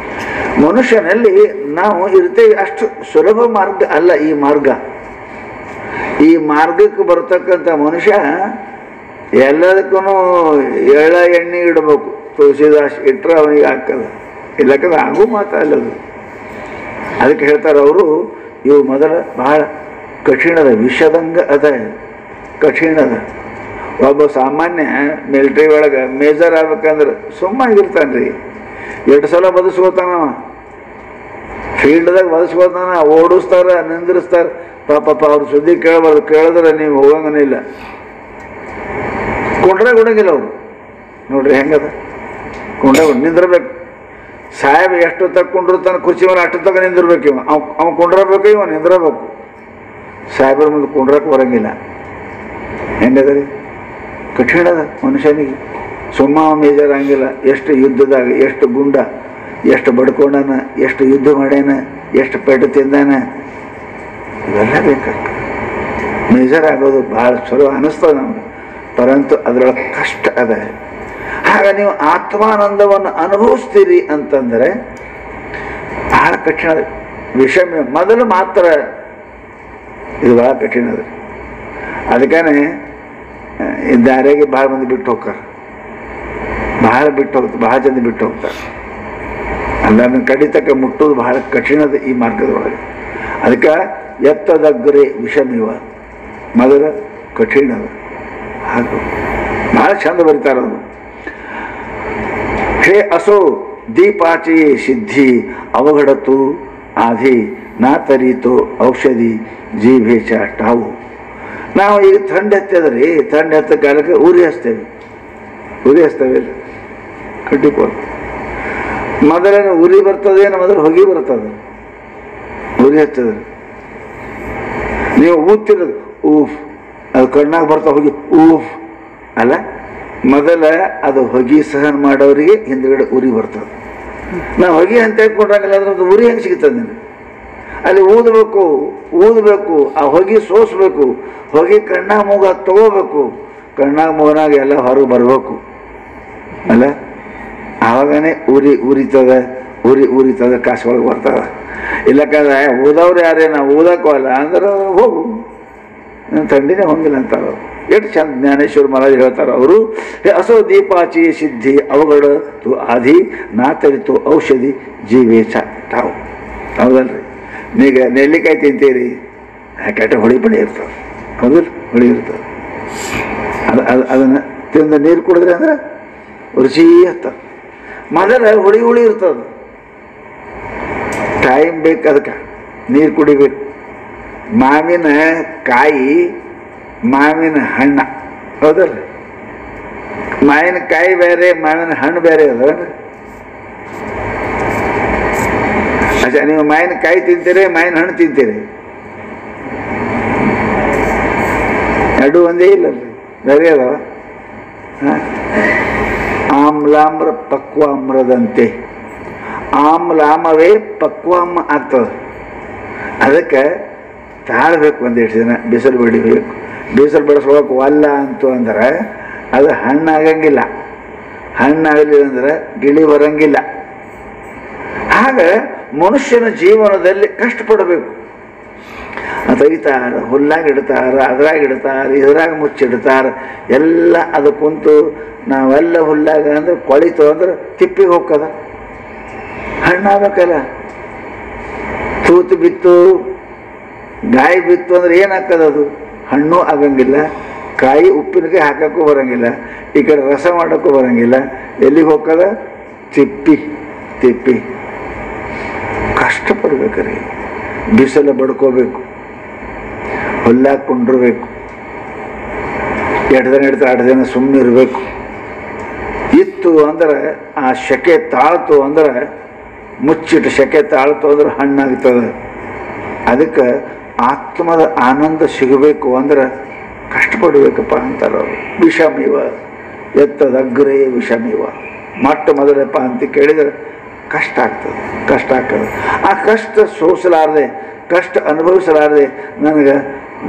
ಮನುಷ್ಯನಲ್ಲಿ ನಾವು ಇರ್ತೇವೆ, ಅಷ್ಟು ಸುಲಭ ಮಾರ್ಗ ಅಲ್ಲ ಈ ಮಾರ್ಗ. ಈ ಮಾರ್ಗಕ್ಕೆ ಬರ್ತಕ್ಕಂಥ ಮನುಷ್ಯ ಎಲ್ಲದಕ್ಕೂ ಎಳ್ಳ ಎಣ್ಣೆ ಇಡಬೇಕು. ತುಳಸಿದಾಸ್ ಇಟ್ಟರೆ ಅವನಿಗೆ ಆಗ್ತದೆ, ಇಲ್ಲಕ್ಕಂದ್ರೆ ಆಗೂ ಮಾತಲ್ಲದು. ಅದಕ್ಕೆ ಹೇಳ್ತಾರೆ ಅವರು, ಇವು ಮೊದಲ ಬಹಳ ಕಠಿಣದ, ವಿಷದಂಗ ಅದ, ಕಠಿಣದ. ಒಬ್ಬ ಸಾಮಾನ್ಯ ಮಿಲ್ಟ್ರಿ ಒಳಗೆ ಮೇಜರ್ ಆಗ್ಬೇಕಂದ್ರೆ ಸುಮ್ಮನಿರ್ತಾನೆ ರೀ. 2 ಸಲ ಬದಸ್ಕೋತಾನವ, ಫೀಲ್ಡ್ದಾಗ ಬದಸ್ಕೋತಾನ, ಓಡಿಸ್ತಾರ, ನಿಂದ್ರಿಸ್ತಾರೆ. ಪಾಪ ಅವ್ರ ಸುದ್ದಿ ಕೇಳಬಾರ್ದು, ಕೇಳಿದ್ರೆ ನೀವು ಹೋಗಂಗನಿಲ್ಲ, ಕೊಂಡ್ರೆ ಕೊಡಂಗಿಲ್ಲ ಅವರು. ನೋಡ್ರಿ ಹೆಂಗದ, ಕೊಂಡ್ರೆ ನಿಂದಿರ್ಬೇಕು. ಸಾಹೇಬ್ ಎಷ್ಟು ತಕ್ಕೊಂಡಿರ್ತಾನೆ ಕುರ್ಚಿ ಮೇಲೆ ಅಷ್ಟು ತಗ ನಿಂದಿರ್ಬೇಕು. ಇವ ಅವ ಕೊಂಡ್ರಬೇಕು, ಇವ ನಿಂದಿರಬೇಕು. ಸಾಹೇಬ್ರ ಮುಂದೆ ಕೊಂಡ್ರಕ್ಕೆ ಬರಂಗಿಲ್ಲ. ಹೆಂಗದ ರೀ, ಕಠಿಣದ ಮನುಷ್ಯನಿಗೆ. ಸುಮ್ಮ ಮೇಜರ್ ಹಂಗಿಲ್ಲ. ಎಷ್ಟು ಯುದ್ಧದಾಗ ಎಷ್ಟು ಗುಂಡ, ಎಷ್ಟು ಬಡ್ಕೊಂಡನ, ಎಷ್ಟು ಯುದ್ಧ ಮಾಡ್ಯಾನ, ಎಷ್ಟು ಪೆಟ್ಟು ತಿಂದಾನ, ಇವೆಲ್ಲ ಬೇಕಾಗ್ತದೆ. ಮೇಜರ್ ಆಗೋದು ಭಾಳ ಚಲೋ ಅನ್ನಿಸ್ತದೆ ನಮ್ಗೆ, ಪರಂತು ಅದರೊಳಗೆ ಕಷ್ಟ ಅದ. ಆಗ ನೀವು ಆತ್ಮಾನಂದವನ್ನು ಅನುಭವಿಸ್ತೀರಿ ಅಂತಂದರೆ ಬಹಳ ಕಠಿಣ. ವಿಷಮ ಮೊದಲು ಮಾತ್ರ ಇದು ಭಾಳ ಕಠಿಣ ಅದ. ಅದಕ್ಕೇ ಈ ದಾರಿಗೆ ಭಾಳ ಮಂದಿ ಬಿಟ್ಟು ಹೋಗ್ತಾರೆ, ಬಹಳ ಬಿಟ್ಟು ಹೋಗ್ತಾರೆ, ಬಹಳ ಜನ ಬಿಟ್ಟು ಹೋಗ್ತಾರೆ. ಅಲ್ಲ ಕಡಿತಕ್ಕೆ ಮುಟ್ಟೋದು ಬಹಳ ಕಠಿಣದ ಈ ಮಾರ್ಗದೊಳಗೆ. ಅದಕ್ಕೆ ಎತ್ತದಗ್ರೆ ವಿಷಮಿವ ಮೊದಲು ಕಠಿಣದ. ಹಾಗೂ ಭಾಳ ಚಂದ ಬರೀತಾರೆ ಅವರು. ಹೇ असो दीपाची सिद्धी अवघडतो आधी ना तरी तो ಔಷಧಿ ಜೀಭೇಚ ಟಾವು. ನಾವು ಈಗ ಥಂಡಿ ಹತ್ತದ್ರಿ, ಥಂಡಿ ಹತ್ತ ಕಾಲಕ್ಕೆ ಉರಿ ಹಚ್ತೇವೆ, ಉರಿ ಹಚ್ತೇವೆ ಕಟ್ಟಿಕೋ. ಮೊದಲೇನು ಉರಿ ಬರ್ತದೇನು, ಮೊದಲು ಹೊಗೆ ಬರ್ತದೆ. ಉರಿ ಹಚ್ಚದ್ರೆ ನೀವು ಊದ್ತಿರೋದು ಊಫ್, ಅದು ಕಣ್ಣಾಗ ಬರ್ತಾ ಹೋಗಿ ಊಫ್ ಅಲ್ಲ. ಮೊದಲ ಅದು ಹೊಗೆ ಸಹನ ಮಾಡೋರಿಗೆ ಹಿಂದ್ಗಡೆ ಉರಿ ಬರ್ತದೆ. ನಾವು ಹೊಗೆ ಅಂತ ಹೇಳ್ಕೊಂಡ್ರಂಗಿಲ್ಲ, ಅದ್ರದ್ದು ಉರಿ ಹೆಂಗೆ ಸಿಗ್ತದೆ ನೀನು? ಅಲ್ಲಿ ಊದಬೇಕು, ಊದಬೇಕು, ಆ ಹೊಗೆ ಸೋಸಬೇಕು, ಹೊಗೆ ಕಣ್ಣಾಗ ಮೂಗ ತಗೋಬೇಕು, ಕಣ್ಣಾಗ ಮೂಗನಾಗ ಎಲ್ಲ ಹೊರಗೆ ಬರಬೇಕು ಅಲ್ಲ. ಆವಾಗನೇ ಉರಿತದೆ, ಉರಿತದೆ, ಕಾಸು ಒಳಗೆ ಬರ್ತದೆ. ಇಲ್ಲಕ್ಕಂದ್ರೆ ಊದವ್ರು ಯಾರೇ ನಾವು ಊದಕ್ಕಲ್ಲ ಅಂದ್ರೆ ಹೋಗು, ಥಂಡಿನೇ ಹೋಗಿಲ್ಲ ಅಂತಾರೆ. ಎಷ್ಟು ಚಂದ ಜ್ಞಾನೇಶ್ವರ ಮಹಾರಾಜ್ ಹೇಳ್ತಾರೆ ಅವರು. असो दीपाची सिद्धी अवघड तो आधी ना तरी तो ಔಷಧಿ ಜೀವೇಚ ಟಾವು. ಹೌದಲ್ರಿ? ಈಗ ನೆಲ್ಲಿಕಾಯಿ ತಿಂತೀರಿ, ಕೆಟ್ಟ ಹೊಳಿ ಪಡಿ ಇರ್ತದೆ, ಹೌದಲ್ಲ? ಹೊಳಿ ಇರ್ತದೆ. ಅದನ್ನು ತಿಂದು ನೀರು ಕುಡಿದ್ರೆ ಅಂದ್ರೆ ರುಚಿ ಇರ್ತದೆ. ಮೊದಲ ಹುಳಿ ಇರ್ತದೆ, ಟೈಮ್ ಬೇಕು, ಅದಕ್ಕೆ ನೀರು ಕುಡಿಬೇಕು. ಮಾವಿನ ಕಾಯಿ, ಮಾವಿನ ಹಣ್ಣು, ಹೌದಲ್ರಿ? ಮಾವಿನ ಕಾಯಿ ಬೇರೆ, ಮಾವಿನ ಹಣ್ಣು ಬೇರೆ ಅದ. ಅಚ್ಚಾ, ನೀವು ಮಾವಿನಕಾಯಿ ತಿಂತೀರಿ, ಮಾವಿನ ಹಣ್ಣು ತಿಂತೀರಿ, ಎರಡು ಒಂದೇ ಇಲ್ಲಲ್ರಿ, ಬೇರೆ ಅದಾವ. ಆಮ್ಲಾಮ್ರ ಪಕ್ವಾಮ್ರದಂತೆ, ಆಮ್ಲಾಮವೇ ಪಕ್ವಾಮ ಆಗ್ತದೆ. ಅದಕ್ಕೆ ತಾಳ್ಬೇಕು, ಒಂದಿಷ್ಟು ದಿನ ಬಿಸಿಲು ಬಿಡಬೇಕು. ಬಿಸಿಲು ಬಿಡಿಸ್ಬೇಕು ಅಲ್ಲ ಅಂತು ಅಂದ್ರೆ ಅದು ಹಣ್ಣಾಗಂಗಿಲ್ಲ. ಹಣ್ಣಾಗಲಿಲ್ಲ ಅಂದ್ರೆ ಗಿಳಿ ಬರಂಗಿಲ್ಲ. ಹಾಗೆ ಮನುಷ್ಯನ ಜೀವನದಲ್ಲಿ ಕಷ್ಟಪಡಬೇಕು. ತೆಗಿತಾರೆ, ಹುಲ್ಲಾಗಿಡ್ತಾರೆ, ಅದ್ರಾಗಿಡ್ತಾರೆ, ಇದ್ರಾಗ ಮುಚ್ಚಿಡ್ತಾರೆ, ಎಲ್ಲ ಅದು ಕುಂತು ನಾವೆಲ್ಲ ಹುಲ್ಲಾಗ ಅಂದ್ರೆ ಕೊಳಿತು ಅಂದ್ರೆ ತಿಪ್ಪಿಗೆ ಹೋಗ್ತದ. ಹಣ್ಣಾಗಬೇಕಲ್ಲ. ತೂತು ಬಿತ್ತು, ಗಾಯಿ ಬಿತ್ತು ಅಂದ್ರೆ ಏನಾಗ್ತದ? ಅದು ಹಣ್ಣು ಆಗಂಗಿಲ್ಲ. ಕಾಯಿ ಉಪ್ಪಿನಕಾಯಿ ಹಾಕಕ್ಕೂ ಬರಂಗಿಲ್ಲ, ಈ ಕಡೆ ರಸ ಮಾಡೋಕ್ಕೂ ಬರಂಗಿಲ್ಲ. ಎಲ್ಲಿಗೆ ಹೋಗ್ತದ? ತಿಪ್ಪಿ ತಿಪ್ಪಿ. ಕಷ್ಟಪಡ್ಬೇಕ್ರಿ. ಬಿಸಿಲು ಬಡ್ಕೋಬೇಕು, ಹುಲ್ಲಾಕೊಂಡಿರ್ಬೇಕು, ಎರಡು ದಿನ ಸುಮ್ಮನೆ ಇರಬೇಕು. ಇತ್ತು ಅಂದ್ರೆ ಆ ಶೆಕೆ ತಾಳ್ತು ಅಂದ್ರೆ, ಮುಚ್ಚಿಟ್ಟು ಶೆಕೆ ತಾಳ್ತು ಅಂದ್ರೆ ಹಣ್ಣಾಗ್ತದೆ. ಅದಕ್ಕೆ ಆತ್ಮದ ಆನಂದ ಸಿಗಬೇಕು ಅಂದ್ರೆ ಕಷ್ಟಪಡಬೇಕಪ್ಪ ಅಂತಾರೆ ಅವರು. ವಿಷಮಿವ ಎತ್ತದಗ್ರೇ ವಿಷಮಿವ. ಮೊಟ್ಟ ಮೊದಲಪ್ಪ ಅಂತ ಕೇಳಿದರೆ ಕಷ್ಟ ಆಗ್ತದೆ, ಕಷ್ಟ ಆಗ್ತದೆ. ಆ ಕಷ್ಟ ಸೋಸಲಾರದೆ, ಕಷ್ಟ ಅನುಭವಿಸಲಾರದೆ ನನಗೆ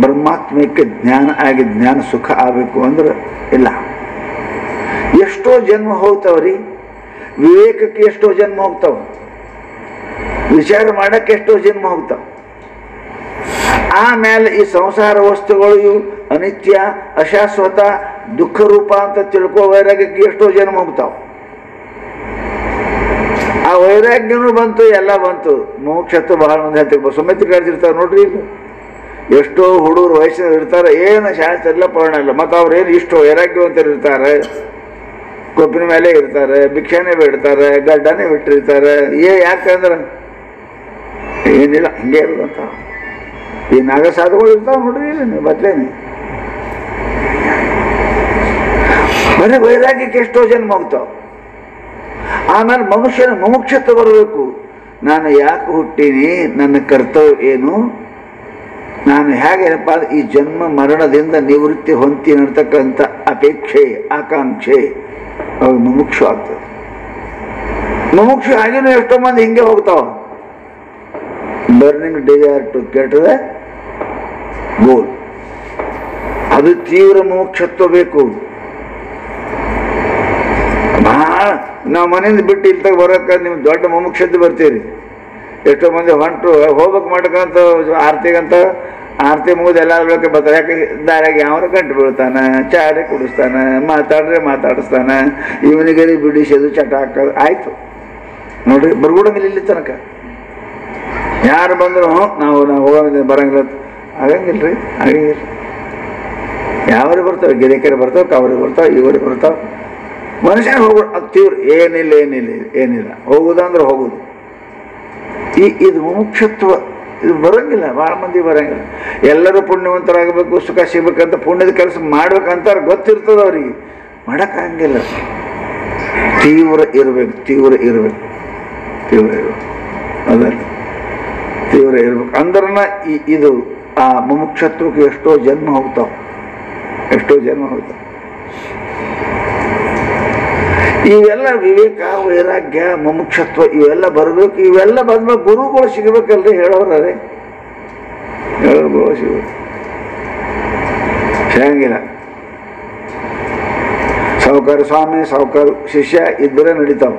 ಬ್ರಹ್ಮಾತ್ಮಕ್ಕೆ ಜ್ಞಾನ ಆಗಿ ಜ್ಞಾನ ಸುಖ ಆಗಬೇಕು ಅಂದ್ರೆ ಇಲ್ಲ. ಎಷ್ಟೋ ಜನ್ಮ ಹೋಗ್ತಾವ್ರಿ. ವಿವೇಕಕ್ಕೆ ಎಷ್ಟೋ ಜನ್ಮ ಹೋಗ್ತಾವ, ವಿಚಾರ ಮಾಡಕ್ಕೆ ಎಷ್ಟೋ ಜನ್ಮ ಹೋಗ್ತಾವ. ಆಮೇಲೆ ಈ ಸಂಸಾರ ವಸ್ತುಗಳು ಇವು ಅನಿತ್ಯ, ಅಶಾಶ್ವತ, ದುಃಖ ರೂಪ ಅಂತ ತಿಳ್ಕೋ ವೈರಾಗ್ಯಕ್ಕೆ ಎಷ್ಟೋ ಜನ್ಮ ಹೋಗ್ತಾವ. ಆ ವೈರಾಗ್ಯನೂ ಬಂತು, ಎಲ್ಲ ಬಂತು. ಮೋಕ್ಷತ್ತು ಬಹಳ ಮಂದಿ ಹೇಳ್ತಿರ್ಬೋದು, ಸುಮ್ಮನೆ ತಿರ್ಗಾಡ್ತಿರ್ತಾರೆ ನೋಡ್ರಿ. ಇಲ್ಲ ಎಷ್ಟೋ ಹುಡುಗರು ವಯಸ್ಸಿನ ಇರ್ತಾರೆ, ಏನು ಶಾಸ್ತ್ರ ಇಲ್ಲ, ಪೂರ್ಣ ಇಲ್ಲ. ಮತ್ತು ಅವ್ರೇನು ಇಷ್ಟು ವೈರಾಗ್ಯವಂತರು ಇರ್ತಾರೆ, ಕೊಬ್ಬಿನ ಮೇಲೆ ಇರ್ತಾರೆ, ಭಿಕ್ಷಾನೇ ಬಿಡ್ತಾರೆ, ಗಡ್ಡನೇ ಬಿಟ್ಟಿರ್ತಾರೆ. ಯಾಕಂದ್ರೆ ಏನಿಲ್ಲ, ಹಿಂಗೆ ಇರೋದಂತ. ಈ ನಾಗ ಸಾಧುಗಳು ಇರ್ತಾವೆ ನೋಡ್ರಿ, ನೀವು ಬದ್ಲೇನೆ ಬರೀ ವೈರಾಗ್ಯಕ್ಕೆ ಎಷ್ಟೋ ಜನ್ಮ ಹೋಗ್ತಾವ. ಆಮೇಲೆ ಮನುಷ್ಯನ ಮುಮುಕ್ಷತ್ವ ಬರಬೇಕು. ನಾನು ಯಾಕೆ ಹುಟ್ಟೀನಿ, ನನ್ನ ಕರ್ತವ್ಯ ಏನು, ನಾನು ಹೇಗೇನಪ್ಪ ಈ ಜನ್ಮ ಮರಣದಿಂದ ನಿವೃತ್ತಿ ಹೊಂತೀನಿ ಅಂತಕ್ಕಂಥ ಅಪೇಕ್ಷೆ, ಆಕಾಂಕ್ಷೆ ಅವ್ರು ಮುಮುಕ್ಷು ಆಗ್ತದೆ. ಮುಮುಕ್ಷು ಆಗಿನೂ ಎಷ್ಟೋ ಮಂದಿ ಹಿಂಗೆ ಹೋಗ್ತಾವ. Burning desire to get the goal. ಅದು ತೀವ್ರ ಮುಮುಕ್ಷತ್ವ ಬೇಕು. ಭಾಳ ನಾವು ಮನೆಯಿಂದ ಬಿಟ್ಟು ಇಲ್ಲಿ ತಗ ಬರೋಕೆ ನಿಮ್ಗೆ ದೊಡ್ಡ ಮುಮುಕ್ಷತೆ ಬರ್ತೀರಿ. ಎಷ್ಟೋ ಮಂದಿ ಹೊಂಟು ಹೋಗ್ಬೇಕು ಮಾಡ್ಕಂತ ಆರತಿಗಂತ, ಆರತಿ ಮುಗಿದು ಎಲ್ಲ ಬೇಕು ಬರ್ತಾರೆ. ಯಾಕೆ ದಾರ್ಯಾಗ ಯಾವ್ರ ಗಂಟು ಬೀಳ್ತಾನೆ, ಚಾರೆ ಕುಡಿಸ್ತಾನೆ, ಮಾತಾಡಿಸ್ತಾನೆ, ಇವನಿಗೆ ಬಿಡಿಸೋದು, ಚಟ ಹಾಕೋದು ಆಯ್ತು ನೋಡ್ರಿ. ಬರ್ಗೂಡಂಗಿಲ್ಲ ಇಲ್ಲಿ ತನಕ. ಯಾರು ಬಂದ್ರು ನಾವು ಹೋಗೋದಿಲ್ಲ, ಬರಂಗಿಲ್ಲ, ಆಗಂಗಿಲ್ರಿ, ಆಗಂಗಿಲ್ಲ. ಯಾವ್ರಿಗೆ ಬರ್ತಾವೆ, ಗಿರಿಕೆರೆ ಬರ್ತಾವೆ, ಕಾವರಿಗೆ ಬರ್ತಾವೆ, ಇವರಿಗೆ ಬರ್ತಾವೆ. ಮನುಷ್ಯ ಹೋಗೋದು ಅದು ತೀವ್ರ. ಏನಿಲ್ಲ ಹೋಗುದಂದ್ರೆ ಹೋಗುದು. ಇದು ಮುಮುಕ್ಷತ್ವ ಇದು ಬರಂಗಿಲ್ಲ, ಭಾಳ ಮಂದಿ ಬರಂಗಿಲ್ಲ. ಎಲ್ಲರೂ ಪುಣ್ಯವಂತರಾಗಬೇಕು, ಸುಖ ಸಿಗ್ಬೇಕಂತ ಪುಣ್ಯದ ಕೆಲಸ ಮಾಡ್ಬೇಕಂತ ಗೊತ್ತಿರ್ತದ ಅವ್ರಿಗೆ, ಮಾಡೋಕ್ಕಾಗಂಗಿಲ್ಲ. ತೀವ್ರ ಇರಬೇಕು ಅದಲ್ಲ, ತೀವ್ರ ಇರ್ಬೇಕು ಅಂದ್ರನ ಇದು ಆ ಮುಮುಕ್ಷತ್ವಕ್ಕೆ ಎಷ್ಟೋ ಜನ್ಮ ಹೋಗ್ತಾವ. ಇವೆಲ್ಲ ವಿವೇಕ, ವೈರಾಗ್ಯ, ಮುಮುಕ್ಷತ್ವ ಇವೆಲ್ಲ ಬರಬೇಕು. ಇವೆಲ್ಲ ಬಂದ್ಮೇಲೆ ಗುರುಗಳು ಸಿಗಬೇಕಲ್ರಿ, ಹೇಳೋರೇ ಗುರುಗಳು ಸಿಗಬೇಕು. ಸಿಗಂಗಿಲ್ಲ. ಸಾಹುಕಾರ ಸ್ವಾಮಿ, ಸಾಹುಕಾರ ಶಿಷ್ಯ ಇಬ್ಬರೇ ನಡೀತಾವ.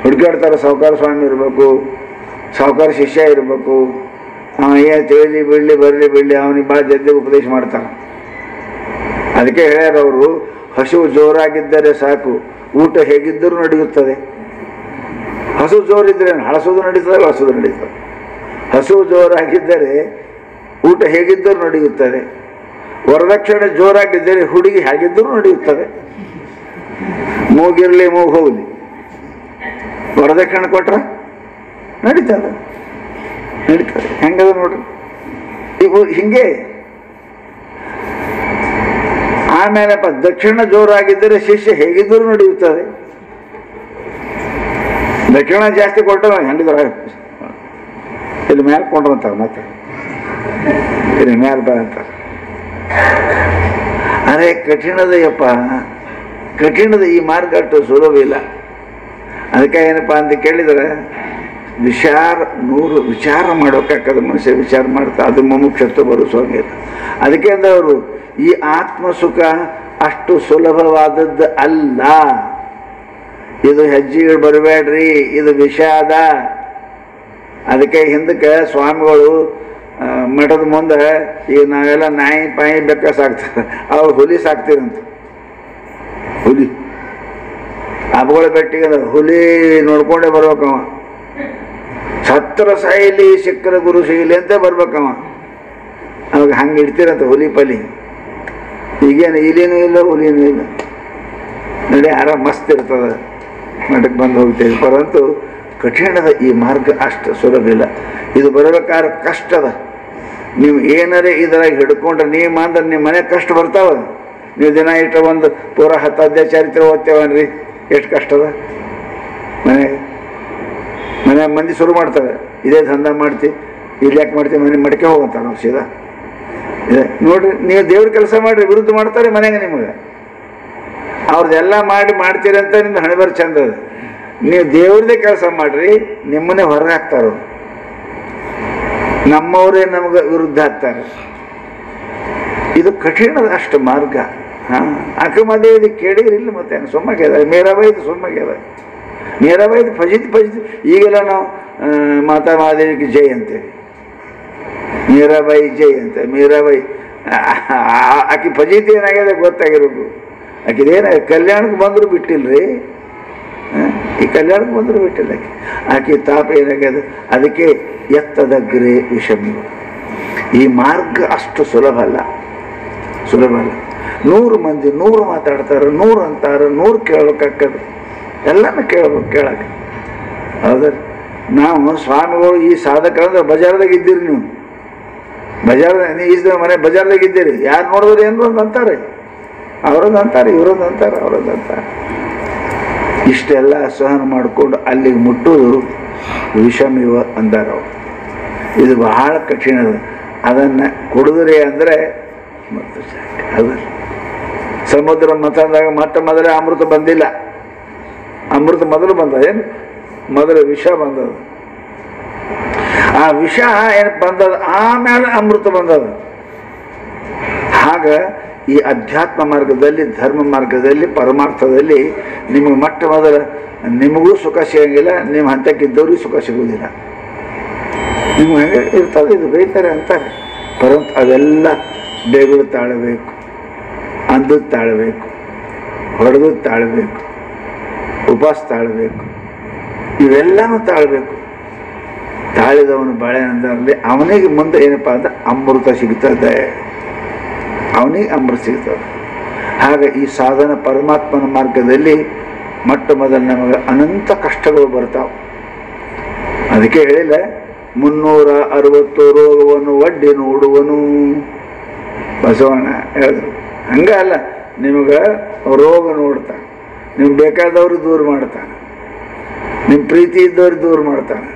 ಹುಡುಕಾಡ್ತಾರೆ. ಸಾಹುಕಾರ ಸ್ವಾಮಿ ಇರಬೇಕು, ಸಾಹುಕಾರ ಶಿಷ್ಯ ಇರಬೇಕು. ಏನು ತಿಳಿಲಿ ಬಿಡಲಿ ಬರಲಿ ಅವನಿಗೆ ಭಾಳ ಜಲ್ದಿ ಉಪದೇಶ ಮಾಡ್ತಾನೆ. ಅದಕ್ಕೆ ಹೇಳ್ಯಾರ ಅವರು, ಹಸಿವು ಜೋರಾಗಿದ್ದರೆ ಸಾಕು, ಊಟ ಹೇಗಿದ್ದರೂ ನಡೆಯುತ್ತದೆ. ಹಸಿವು ಜೋರಿದ್ರೆ ಹಳಸೋದು ನಡೀತದೆ, ಬಳಸೋದು ನಡೀತದೆ. ಹಸಿವು ಜೋರಾಗಿದ್ದರೆ ಊಟ ಹೇಗಿದ್ದರೂ ನಡೆಯುತ್ತದೆ. ವರದಕ್ಷಿಣೆ ಜೋರಾಗಿದ್ದರೆ ಹುಡುಗಿ ಹೇಗಿದ್ದರೂ ನಡೆಯುತ್ತದೆ. ಮೂಗಿರಲಿ ಮೂಗು ಹೋಗಲಿ, ವರದಕ್ಷಿಣೆ ಕೊಟ್ರೆ ನಡೀತದೆ. ಹೆಂಗದ ನೋಡ್ರಿ ಇವು ಹಿಂಗೆ. ಆಮೇಲೆಪ್ಪ ದಕ್ಷಿಣ ಜೋರಾಗಿದ್ದರೆ ಶಿಷ್ಯ ಹೇಗಿದ್ದರೂ ನಡೆಯುತ್ತದೆ. ದಕ್ಷಿಣ ಜಾಸ್ತಿ ಕೊಟ್ಟರೆ ಹೆಂಗಿದ್ರು ಇಲ್ಲಿ ಮ್ಯಾಲೆ ಕೊಂಡ್ರು ಅಂತಾರೆ, ಮತ್ತೆ ಇಲ್ಲಿ ಮ್ಯಾಲೆ ಬಾ ಅಂತಾರೆ. ಅರೆ ಕಠಿಣದಯ್ಯಪ್ಪ, ಕಠಿಣದ ಈ ಮಾರ್ಗ ಅಷ್ಟು ಸುಲಭ ಇಲ್ಲ. ಅದಕ್ಕೆ ಏನಪ್ಪ ಅಂತ ಕೇಳಿದರೆ ವಿಚಾರ ಮಾಡೋಕ್ಕಾಗದ ಮನುಷ್ಯ ವಿಚಾರ ಮಾಡ್ತಾ ಅದು ಮುಮುಕ್ಷತ್ವ ಬರುಸೋಂಗಿಲ್ಲ. ಅದಕ್ಕೆ ಅವರು ಈ ಆತ್ಮಸುಖ ಅಷ್ಟು ಸುಲಭವಾದದ್ದು ಅಲ್ಲ. ಇದು ಹೆಜ್ಜೆಗಳು ಬರಬೇಡ್ರಿ, ಇದು ವಿಷಾದ. ಅದಕ್ಕೆ ಹಿಂದಕ್ಕೆ ಸ್ವಾಮಿಗಳು ಮಠದ ಮುಂದೆ ಈಗ ನಾವೆಲ್ಲ ನಾಯಿ ಪಾಯಿ ಬೆಕ್ಕ ಸಾಕ್ತಾರೆ, ಅವ್ರು ಹುಲಿ ಸಾಕ್ತೀರಂತ. ಹುಲಿ ಹಬ್ಬಗಳ ಬೆಟ್ಟಿಗೆ ಹುಲಿ ನೋಡ್ಕೊಂಡೇ ಬರ್ಬೇಕವ. ಸತ್ತರ ಸಾಯಿಲಿ ಸಿಕ್ಕರ ಗುರು ಸಿಗಲಿ ಅಂತ ಬರ್ಬೇಕವ. ಅವಾಗ ಹಂಗೆ ಇಡ್ತೀರಂತ ಹುಲಿ ಪಲಿ. ಈಗೇನು ಇಲಿನೂ ಇಲ್ಲ ಹುಲಿನೂ ಇಲ್ಲ, ನಡಿ ಆರಾಮ ಮಸ್ತ್ ಇರ್ತದೆ, ಮಠಕ್ಕೆ ಬಂದು ಹೋಗ್ತೇವೆ. ಪರಂತು ಕಠಿಣದ ಈ ಮಾರ್ಗ ಅಷ್ಟು ಸುಲಭ ಇಲ್ಲ. ಇದು ಬರಬೇಕಾದ್ರೆ ಕಷ್ಟದ. ನೀವು ಏನಾರೇ ಇದರಾಗ ಹಿಡ್ಕೊಂಡ್ರೆ ನೀವು ಅಂದ್ರೆ ನಿಮ್ಮ ಮನೆ ಕಷ್ಟ ಬರ್ತಾವ. ನೀವು ದಿನ ಇಟ್ಟು ಒಂದು ಪೂರ 10 ಅಧ್ಯಾಯ ಚರಿತ್ರೆ ಓದ್ತೇವನ್ರಿ, ಎಷ್ಟು ಕಷ್ಟದ. ಮನೆ ಮಂದಿ ಶುರು ಮಾಡ್ತಾರೆ, ಇದೇ ದಂಧ ಮಾಡ್ತೀವಿ, ಇಲ್ಲಿ ಯಾಕೆ ಮಾಡ್ತೀವಿ, ಮನೆ ಮಡಿಕೆ ಹೋಗಂತಾರೆ ನಾವು ಸೀದಾ. ಇದೆ ನೋಡ್ರಿ, ನೀವು ದೇವ್ರ ಕೆಲಸ ಮಾಡಿರಿ, ವಿರುದ್ಧ ಮಾಡ್ತಾರೆ ಮನೆಗೆ ನಿಮಗೆ. ಅವ್ರದ್ದೆಲ್ಲ ಮಾಡ್ತೀರಿ ಅಂತ ನಿಮ್ದು ಹಣೆಬರ ಚಂದ ಅದು. ನೀವು ದೇವ್ರದೇ ಕೆಲಸ ಮಾಡ್ರಿ, ನಿಮ್ಮನ್ನೇ ಹೊರಗೆ ಹಾಕ್ತಾರ. ನಮ್ಮವರೇ ನಮಗೆ ವಿರುದ್ಧ ಆಗ್ತಾರೆ. ಇದು ಕಠಿಣದ ಅಷ್ಟು ಮಾರ್ಗ. ಅಕ್ಕಮದೇವಿ ಕೇಳಿರಿಲ್ಲ, ಮತ್ತೆ ಸುಮ್ಮಾಗ್ಯದ. ಮೀರಾಬಾಯಿದು ಸುಮ್ಮಾಗ್ಯದ. ಮೀರಾಬಾಯಿದು ಫಜಿತಿ. ಈಗೆಲ್ಲ ನಾವು ಮಾತಾ ಮಹಾದೇವಿಗೆ ಜೈ ಅಂತೇವಿ, ಮೀರಾಬಾಯಿ ಜೈ ಅಂತ. ಮೀರಾಬಾಯಿ ಆಕೆ ಫಜಿತಿ ಏನಾಗ್ಯದ ಗೊತ್ತಾಗಿರ್ಬೇಕು. ಆಕಿದೇನಾಗ ಕಲ್ಯಾಣಕ್ಕೆ ಬಂದರೂ ಬಿಟ್ಟಿಲ್ರಿ, ಈ ಕಲ್ಯಾಣಕ್ಕೆ ಬಂದರೂ ಬಿಟ್ಟಿಲ್ಲ. ಆಕೆ ತಾಪ ಏನಾಗ್ಯದ. ಅದಕ್ಕೆ ಎತ್ತದಗ್ರೆ ವಿಷಮಿ. ಈ ಮಾರ್ಗ ಅಷ್ಟು ಸುಲಭ ಅಲ್ಲ. 100 ಮಂದಿ 100 ಮಾತಾಡ್ತಾರೆ, 100 ಅಂತಾರೆ, 100 ಕೇಳ್ಬೇಕಾಗ್ತದೆ. ಎಲ್ಲನೂ ಕೇಳಕ್ಕೆ ಹೌದ್ರಿ. ನಾವು ಸ್ವಾಮಿಗಳು ಈ ಸಾಧಕರಂದ್ರೆ ಬಜಾರ್ದಾಗ ಇದ್ದೀರಿ. ನೀವು ಈ ಮನೆ ಬಜಾರ್ದಾಗ ಇದ್ದೀರಿ, ಯಾರು ನೋಡಿದ್ರೆ ಏನು ಒಂದು ಅಂತಾರೆ, ಅವ್ರದ್ದು ಅಂತಾರೆ, ಇವ್ರದ್ದು ಅಂತಾರೆ. ಇಷ್ಟೆಲ್ಲ ಸಹನ ಮಾಡಿಕೊಂಡು ಅಲ್ಲಿಗೆ ಮುಟ್ಟುವುದು ವಿಷಮಿವ ಅಂದಾರ ಅವರು. ಇದು ಬಹಳ ಕಠಿಣದ. ಅದನ್ನು ಕುಡಿದ್ರಿ ಅಂದರೆ ಮತ್ತು ಅದು ಸಮುದ್ರ ಮತಂದಾಗ ಮೊದಲೇ ಅಮೃತ ಬಂದಿಲ್ಲ. ಅಮೃತ ಮೊದಲು ಬಂದ, ಏನು ಮೊದಲು ವಿಷ ಬಂದದ. ಆ ವಿಷ ಏನು ಬಂದದ, ಆಮೇಲೆ ಅಮೃತ ಬಂದದ. ಆಗ ಈ ಅಧ್ಯಾತ್ಮ ಮಾರ್ಗದಲ್ಲಿ, ಧರ್ಮ ಮಾರ್ಗದಲ್ಲಿ, ಪರಮಾರ್ಥದಲ್ಲಿ ನಿಮಗೆ ಮೊದಲ ನಿಮಗೂ ಸುಖ ಸಿಗಂಗಿಲ್ಲ, ನಿಮ್ಮ ಹಂತಕ್ಕಿದ್ದವ್ರಿಗೆ ಸುಖ ಸಿಗುವುದಿಲ್ಲ. ನಿಮ್ಗೆ ಹೆಂಗೆ ಇರ್ತದೆ, ಇದು ಬೈತಾರೆ ಅಂತಾರೆ. ಪರಂತು ಅವೆಲ್ಲ ಬೇಗಳು ತಾಳಬೇಕು, ಅಂದದ್ದು ತಾಳಬೇಕು, ಹೊಡೆದದ್ದು ತಾಳಬೇಕು, ಉಪವಾಸ ತಾಳಬೇಕು, ಇವೆಲ್ಲನೂ ತಾಳಬೇಕು. ತಾಳಿದವನು ಬಾಳೆ ಅಂದಲ್ಲಿ ಅವನಿಗೆ ಮುಂದೆ ಏನಪ್ಪ ಅಂದ್ರೆ ಅಮೃತ ಸಿಗ್ತದೆ, ಅವನಿಗೆ ಅಮೃತ ಸಿಗ್ತದೆ. ಹಾಗೆ ಈ ಸಾಧನ ಪರಮಾತ್ಮನ ಮಾರ್ಗದಲ್ಲಿ ಮೊದಲು ನಮಗೆ ಅನಂತ ಕಷ್ಟಗಳು ಬರ್ತಾವೆ. ಅದಕ್ಕೆ ಹೇಳಿಲ್ಲ 360 ರೋಗವನ್ನು ಒಡ್ಡಿ ನೋಡುವನು ಬಸವಣ್ಣ ಹೇಳಿದ್ರು. ಹಂಗಲ್ಲ, ನಿಮಗೆ ರೋಗ ನೋಡ್ತಾನೆ, ನಿಮ್ಗೆ ಬೇಕಾದವ್ರಿಗೆ ದೂರ ಮಾಡ್ತಾನೆ, ನಿಮ್ಮ ಪ್ರೀತಿ ಇದ್ದವ್ರಿಗೆ ದೂರ ಮಾಡ್ತಾನೆ,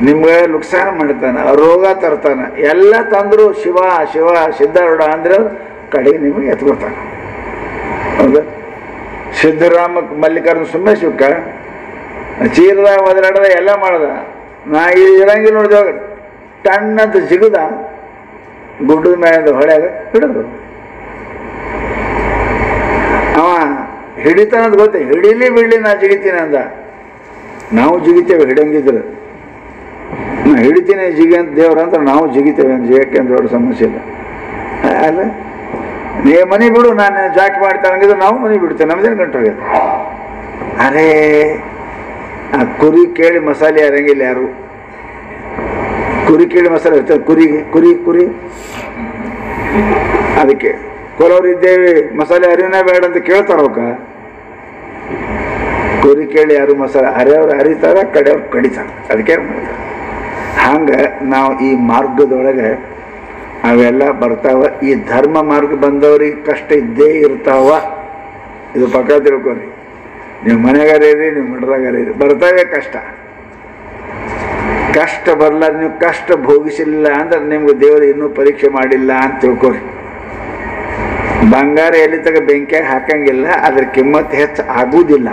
ನಿಮ್ಗೆ ನುಕ್ಸಾನ ಮಾಡ್ತಾನೆ, ರೋಗ ತರ್ತಾನೆ. ಎಲ್ಲ ತಂದರು ಶಿವ ಶಿವ ಸಿದ್ಧಾರೂಢ ಅಂದ್ರೆ ಕಡೆಗೆ ನಿಮಗೆ ಎತ್ಕೊತಾನೆ. ಹೌದಾ? ಸಿದ್ದರಾಮ ಮಲ್ಲಿಕಾರ್ಜುನ ಸುಮ್ಮನೆ ಶಿವಕ್ಕ ಚೀರದಾಗ ಒದರಾಡ್ದ ಎಲ್ಲ ಮಾಡ್ದ. ನಾ ಇರಂಗಿಲ್ಲ ನೋಡಿದಾಗ ಟಣ್ಣಂತ ಜಿಗದ ಗುಡ್ಡದ ಮೇಲೆ ಹೊಳ್ಯಾಗ ಹಿಡಿದ್ರು. ಅವ ಹಿಡಿತಾನಂತ ಗೊತ್ತೇ, ಹಿಡೀಲಿ ಬಿಡಲಿ ನಾ ಜಿಗಿತೀನಿ ಅಂದ. ನಾವು ಜಿಗಿತೇವೆ ಹಿಡಂಗಿದ್ರೆ, ನಾ ಹಿಡಿತೀನಿ ಜಿಗಿ ಅಂತ ದೇವ್ರ ಅಂತ ನಾವು ಜಿಗಿತೇವೆ ಅಂತ. ಜಿಗಕ್ಕೆ ಅಂತ ದೊಡ್ಡ ಸಮಸ್ಯೆ ಇಲ್ಲ ಅಲ್ಲ. ನೀ ಮನೆ ಬಿಡು, ನಾನು ಜಾಕ್ ಮಾಡ್ತಾನಂಗಿದ್ರೆ ನಾವು ಮನೆ ಬಿಡ್ತೇವೆ, ನಮ್ದೇನು ಗಂಟೋಗ್ಯದ. ಅರೇ ಆ ಕುರಿ ಕೇಳಿ ಮಸಾಲೆ ಅರಂಗಿಲ್ಲ ಯಾರು. ಕುರಿ ಕೇಳಿ ಮಸಾಲೆ ಇರ್ತದೆ, ಕುರಿ ಅದಕ್ಕೆ ಕೊಲವ್ರು ಇದ್ದೇವೆ ಮಸಾಲೆ ಅರಿವಿನ ಬೇಡ ಅಂತ ಕೇಳ್ತಾರವಕ್ಕ. ಕುರಿ ಕೇಳಿ ಯಾರು ಮಸಾಲೆ ಅರಿಯವ್ರು ಅರಿತಾರ, ಕಡೆಯವ್ರು ಕಡಿತಾರ. ಅದಕ್ಕೆ ಮಾಡ್ತಾರೆ. ಹಂಗೆ ನಾವು ಈ ಮಾರ್ಗದೊಳಗೆ ಅವೆಲ್ಲ ಬರ್ತಾವ. ಈ ಧರ್ಮ ಮಾರ್ಗ ಬಂದವ್ರಿಗೆ ಕಷ್ಟ ಇದ್ದೇ ಇರ್ತಾವ. ಇದು ಪಕ್ಕ ತಿಳ್ಕೊರಿ. ನೀವು ಮನೆಗಾರ ಇರಿ, ನೀವು ಮಠದಾಗಾರ ಇರಿ, ಬರ್ತಾವೆ ಕಷ್ಟ. ಕಷ್ಟ ಬರಲ್ಲ, ನೀವು ಕಷ್ಟ ಭೋಗಿಸಿಲ್ಲ ಅಂದ್ರೆ ನಿಮ್ಗೆ ದೇವರು ಇನ್ನೂ ಪರೀಕ್ಷೆ ಮಾಡಿಲ್ಲ ಅಂತ ತಿಳ್ಕೊರಿ. ಬಂಗಾರ ಎಲ್ಲಿ ತಗ ಬೆಂಕಿಯಾಗ ಹಾಕಂಗಿಲ್ಲ, ಅದ್ರ ಕಿಮ್ಮತ್ತು ಹೆಚ್ಚು ಆಗುವುದಿಲ್ಲ.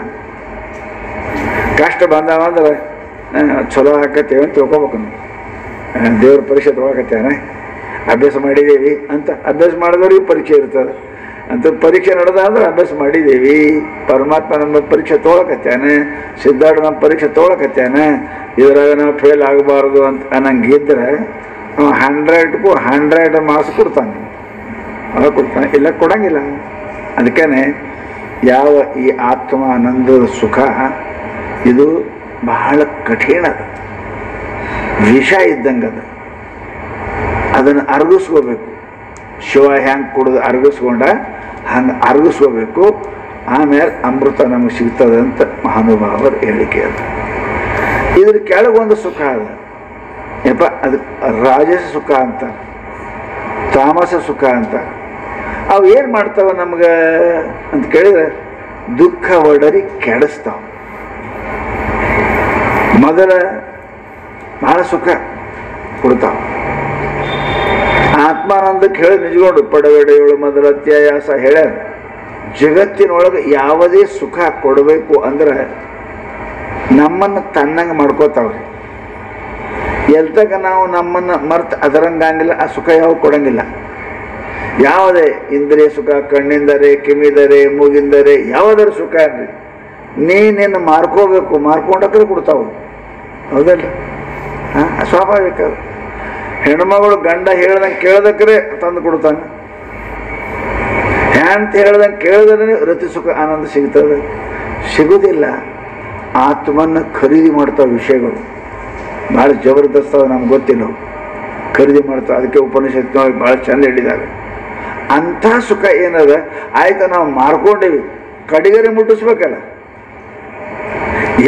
ಕಷ್ಟ ಬಂದಾವ ಅಂದ್ರೆ ಚಲೋ ಹಾಕತ್ತೇವೆ ಅಂತ ತಿಳ್ಕೊಬೇಕು. ನಾವು ದೇವ್ರ ಪರೀಕ್ಷೆ ತೊಗೊಳಕತ್ತೇನೆ, ಅಭ್ಯಾಸ ಮಾಡಿದ್ದೇವೆ ಅಂತ. ಅಭ್ಯಾಸ ಮಾಡಿದವ್ರಿಗೆ ಪರೀಕ್ಷೆ ಇರ್ತದೆ ಅಂತ. ಪರೀಕ್ಷೆ ನಡೆದಾದ್ರೆ ಅಭ್ಯಾಸ ಮಾಡಿದ್ದೀವಿ. ಪರಮಾತ್ಮ ನಮ್ಮ ಪರೀಕ್ಷೆ ತೊಗೊಳಕತ್ತೇನೆ, ಸಿದ್ಧಾರ್ಥ ನಮ್ಮ ಪರೀಕ್ಷೆ ತೊಗೊಳಕತ್ತೇನೆ. ಇದ್ರಾಗ ನಾವು ಫೇಲ್ ಆಗಬಾರ್ದು ಅಂತ ಅನ್ನಂಗಿದ್ರೆ 100ಕ್ಕೂ 100 ಮಾರ್ಕ್ಸ್ ಕೊಡ್ತಾನೆ. ಕೊಡ್ತಾನೆ, ಇಲ್ಲ ಕೊಡಂಗಿಲ್ಲ. ಅದಕ್ಕೇ ಯಾವ ಈ ಆತ್ಮಾನಂದದ ಸುಖ ಇದು ಬಹಳ ಕಠಿಣ, ವಿಷ ಇದ್ದಂಗೆ ಅದು. ಅದನ್ನು ಅರಗಿಸ್ಕೋಬೇಕು. ಶಿವ ಹೆಂಗೆ ಕುಡಿದು ಅರಗಿಸ್ಕೊಂಡ ಹಂಗೆ ಅರಗಿಸ್ಕೋಬೇಕು. ಆಮೇಲೆ ಅಮೃತ ನಮಗೆ ಸಿಗ್ತದೆ ಅಂತ ಮಹಾನುಭಾವರ ಹೇಳಿಕೆ ಅದು. ಇದ್ರ ಕೆಳಗೊಂದು ಸುಖ ಅದ ಯಪ್ಪ, ಅದು ರಾಜಸ ಸುಖ ಅಂತ, ತಾಮಸ ಸುಖ ಅಂತ. ಅವು ಏನು ಮಾಡ್ತಾವ ನಮ್ಗೆ ಅಂತ ಕೇಳಿದ್ರೆ ದುಃಖ ಒಡರಿ ಕೆಡಿಸ್ತಾವ. ಮೊದಲ ಬಹಳ ಸುಖ ಕೊಡ್ತಾವ. ಆತ್ಮಾನಂದಕ್ಕೆ ಹೇಳಿ ನಿಜಗೊಂಡು ಪಡವೆಡೆಯೊಳು ಮೊದಲ ಅತ್ಯಾಯಾಸ ಹೇಳ್ಯಾರ. ಜಗತ್ತಿನೊಳಗೆ ಯಾವುದೇ ಸುಖ ಕೊಡಬೇಕು ಅಂದ್ರೆ ನಮ್ಮನ್ನು ತನ್ನಂಗೆ ಮಾಡ್ಕೋತಾವ್ರಿ. ಎಲ್ತಕ ನಾವು ನಮ್ಮನ್ನು ಮರ್ತು ಅದರಂಗಾಗಿಲ್ಲ, ಆ ಸುಖ ಯಾವ ಕೊಡಂಗಿಲ್ಲ. ಯಾವುದೇ ಇಂದ್ರಿಯ ಸುಖ, ಕಣ್ಣಿಂದರೆ, ಕಿವಿದರೆ, ಮೂಗಿಂದರೆ, ಯಾವುದರ ಸುಖ ಅನ್ರಿ ನೀನೇನು ಮಾರ್ಕೋಬೇಕು, ಮಾರ್ಕೊಂಡಕ್ರೆ ಕೊಡ್ತಾವು. ಹೌದಲ್ಲ? ಸ್ವಾಭಾವಿಕ. ಹೆಣ್ಮಗಳು ಗಂಡ ಹೇಳ್ದಂಗೆ ಕೇಳ್ದಕ್ರೆ ತಂದು ಕೊಡ್ತಾನೆ. ಹ್ಯಾಂತ ಹೇಳ್ದಂಗೆ ಕೇಳಿದ್ರೆ ರತಿ ಸುಖ ಆನಂದ ಸಿಗ್ತದೆ. ಸಿಗುವುದಿಲ್ಲ. ಆತ್ಮನ್ನ ಖರೀದಿ ಮಾಡ್ತಾವೆ ವಿಷಯಗಳು. ಭಾಳ ಜಬರ್ದಸ್ತ್ ಅದ, ನಮ್ಗೆ ಗೊತ್ತಿಲ್ಲ. ಖರೀದಿ ಮಾಡ್ತಾವೆ. ಅದಕ್ಕೆ ಉಪನಿಷತ್ನೊಳಗೆ ಭಾಳ ಚಂದ ಹೇಳಿದ್ದಾರೆ. ಅಂಥ ಸುಖ ಏನದ, ಆಯ್ತು ನಾವು ಮಾರ್ಕೊಂಡೇವಿ, ಕಡಿಗರೆ ಮುಟ್ಟಿಸ್ಬೇಕಲ್ಲ.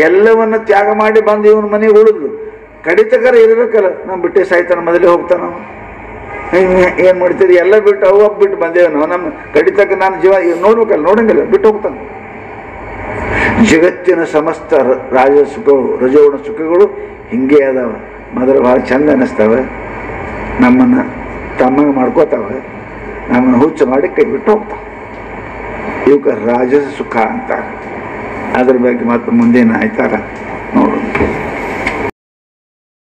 ಎಲ್ಲವನ್ನು ತ್ಯಾಗ ಮಾಡಿ ಬಂದು ಇವನ ಮನೆಗೆ ಉಳಿದ್ಲು, ಕಡಿತಕರ ಇರಬೇಕಲ್ಲ. ನಾವು ಬಿಟ್ಟೆ ಸಾಯ್ತಾನ, ಮೊದಲೇ ಹೋಗ್ತಾನ. ಏನು ಮಾಡ್ತೀರಿ, ಎಲ್ಲ ಬಿಟ್ಟು ಅವು ಬಿಟ್ಟು ಬಂದೇವೆ ನಾವು. ನಮ್ಮ ಕಡಿತಕ್ಕ ನಾನು ಜೀವ ನೋಡ್ಬೇಕಲ್ಲ, ನೋಡಂಗಿಲ್ಲ, ಬಿಟ್ಟು ಹೋಗ್ತಾನೆ. ಜಗತ್ತಿನ ಸಮಸ್ತ ರಾಜ ಸುಖಗಳು, ರಜೋಗುಣ ಸುಖಗಳು ಹಿಂಗೆ ಅದಾವ. ಮೊದಲು ಭಾಳ ಚಂದ ಅನ್ನಿಸ್ತಾವೆ, ನಮ್ಮನ್ನು ತಮ್ಮಂಗೆ ಮಾಡ್ಕೋತಾವೆ, ನಮ್ಮನ್ನು ಹುಚ್ಚು ಮಾಡಿ ಕೈ ಬಿಟ್ಟು ಹೋಗ್ತಾವೆ. ಇವಕ್ಕೆ ರಾಜಸ ಸುಖ ಅಂತ. ಅದ್ರ ಬಗ್ಗೆ ಮತ್ತೆ ಮುಂದೇನು ಆಯ್ತಾರ ನೋಡು.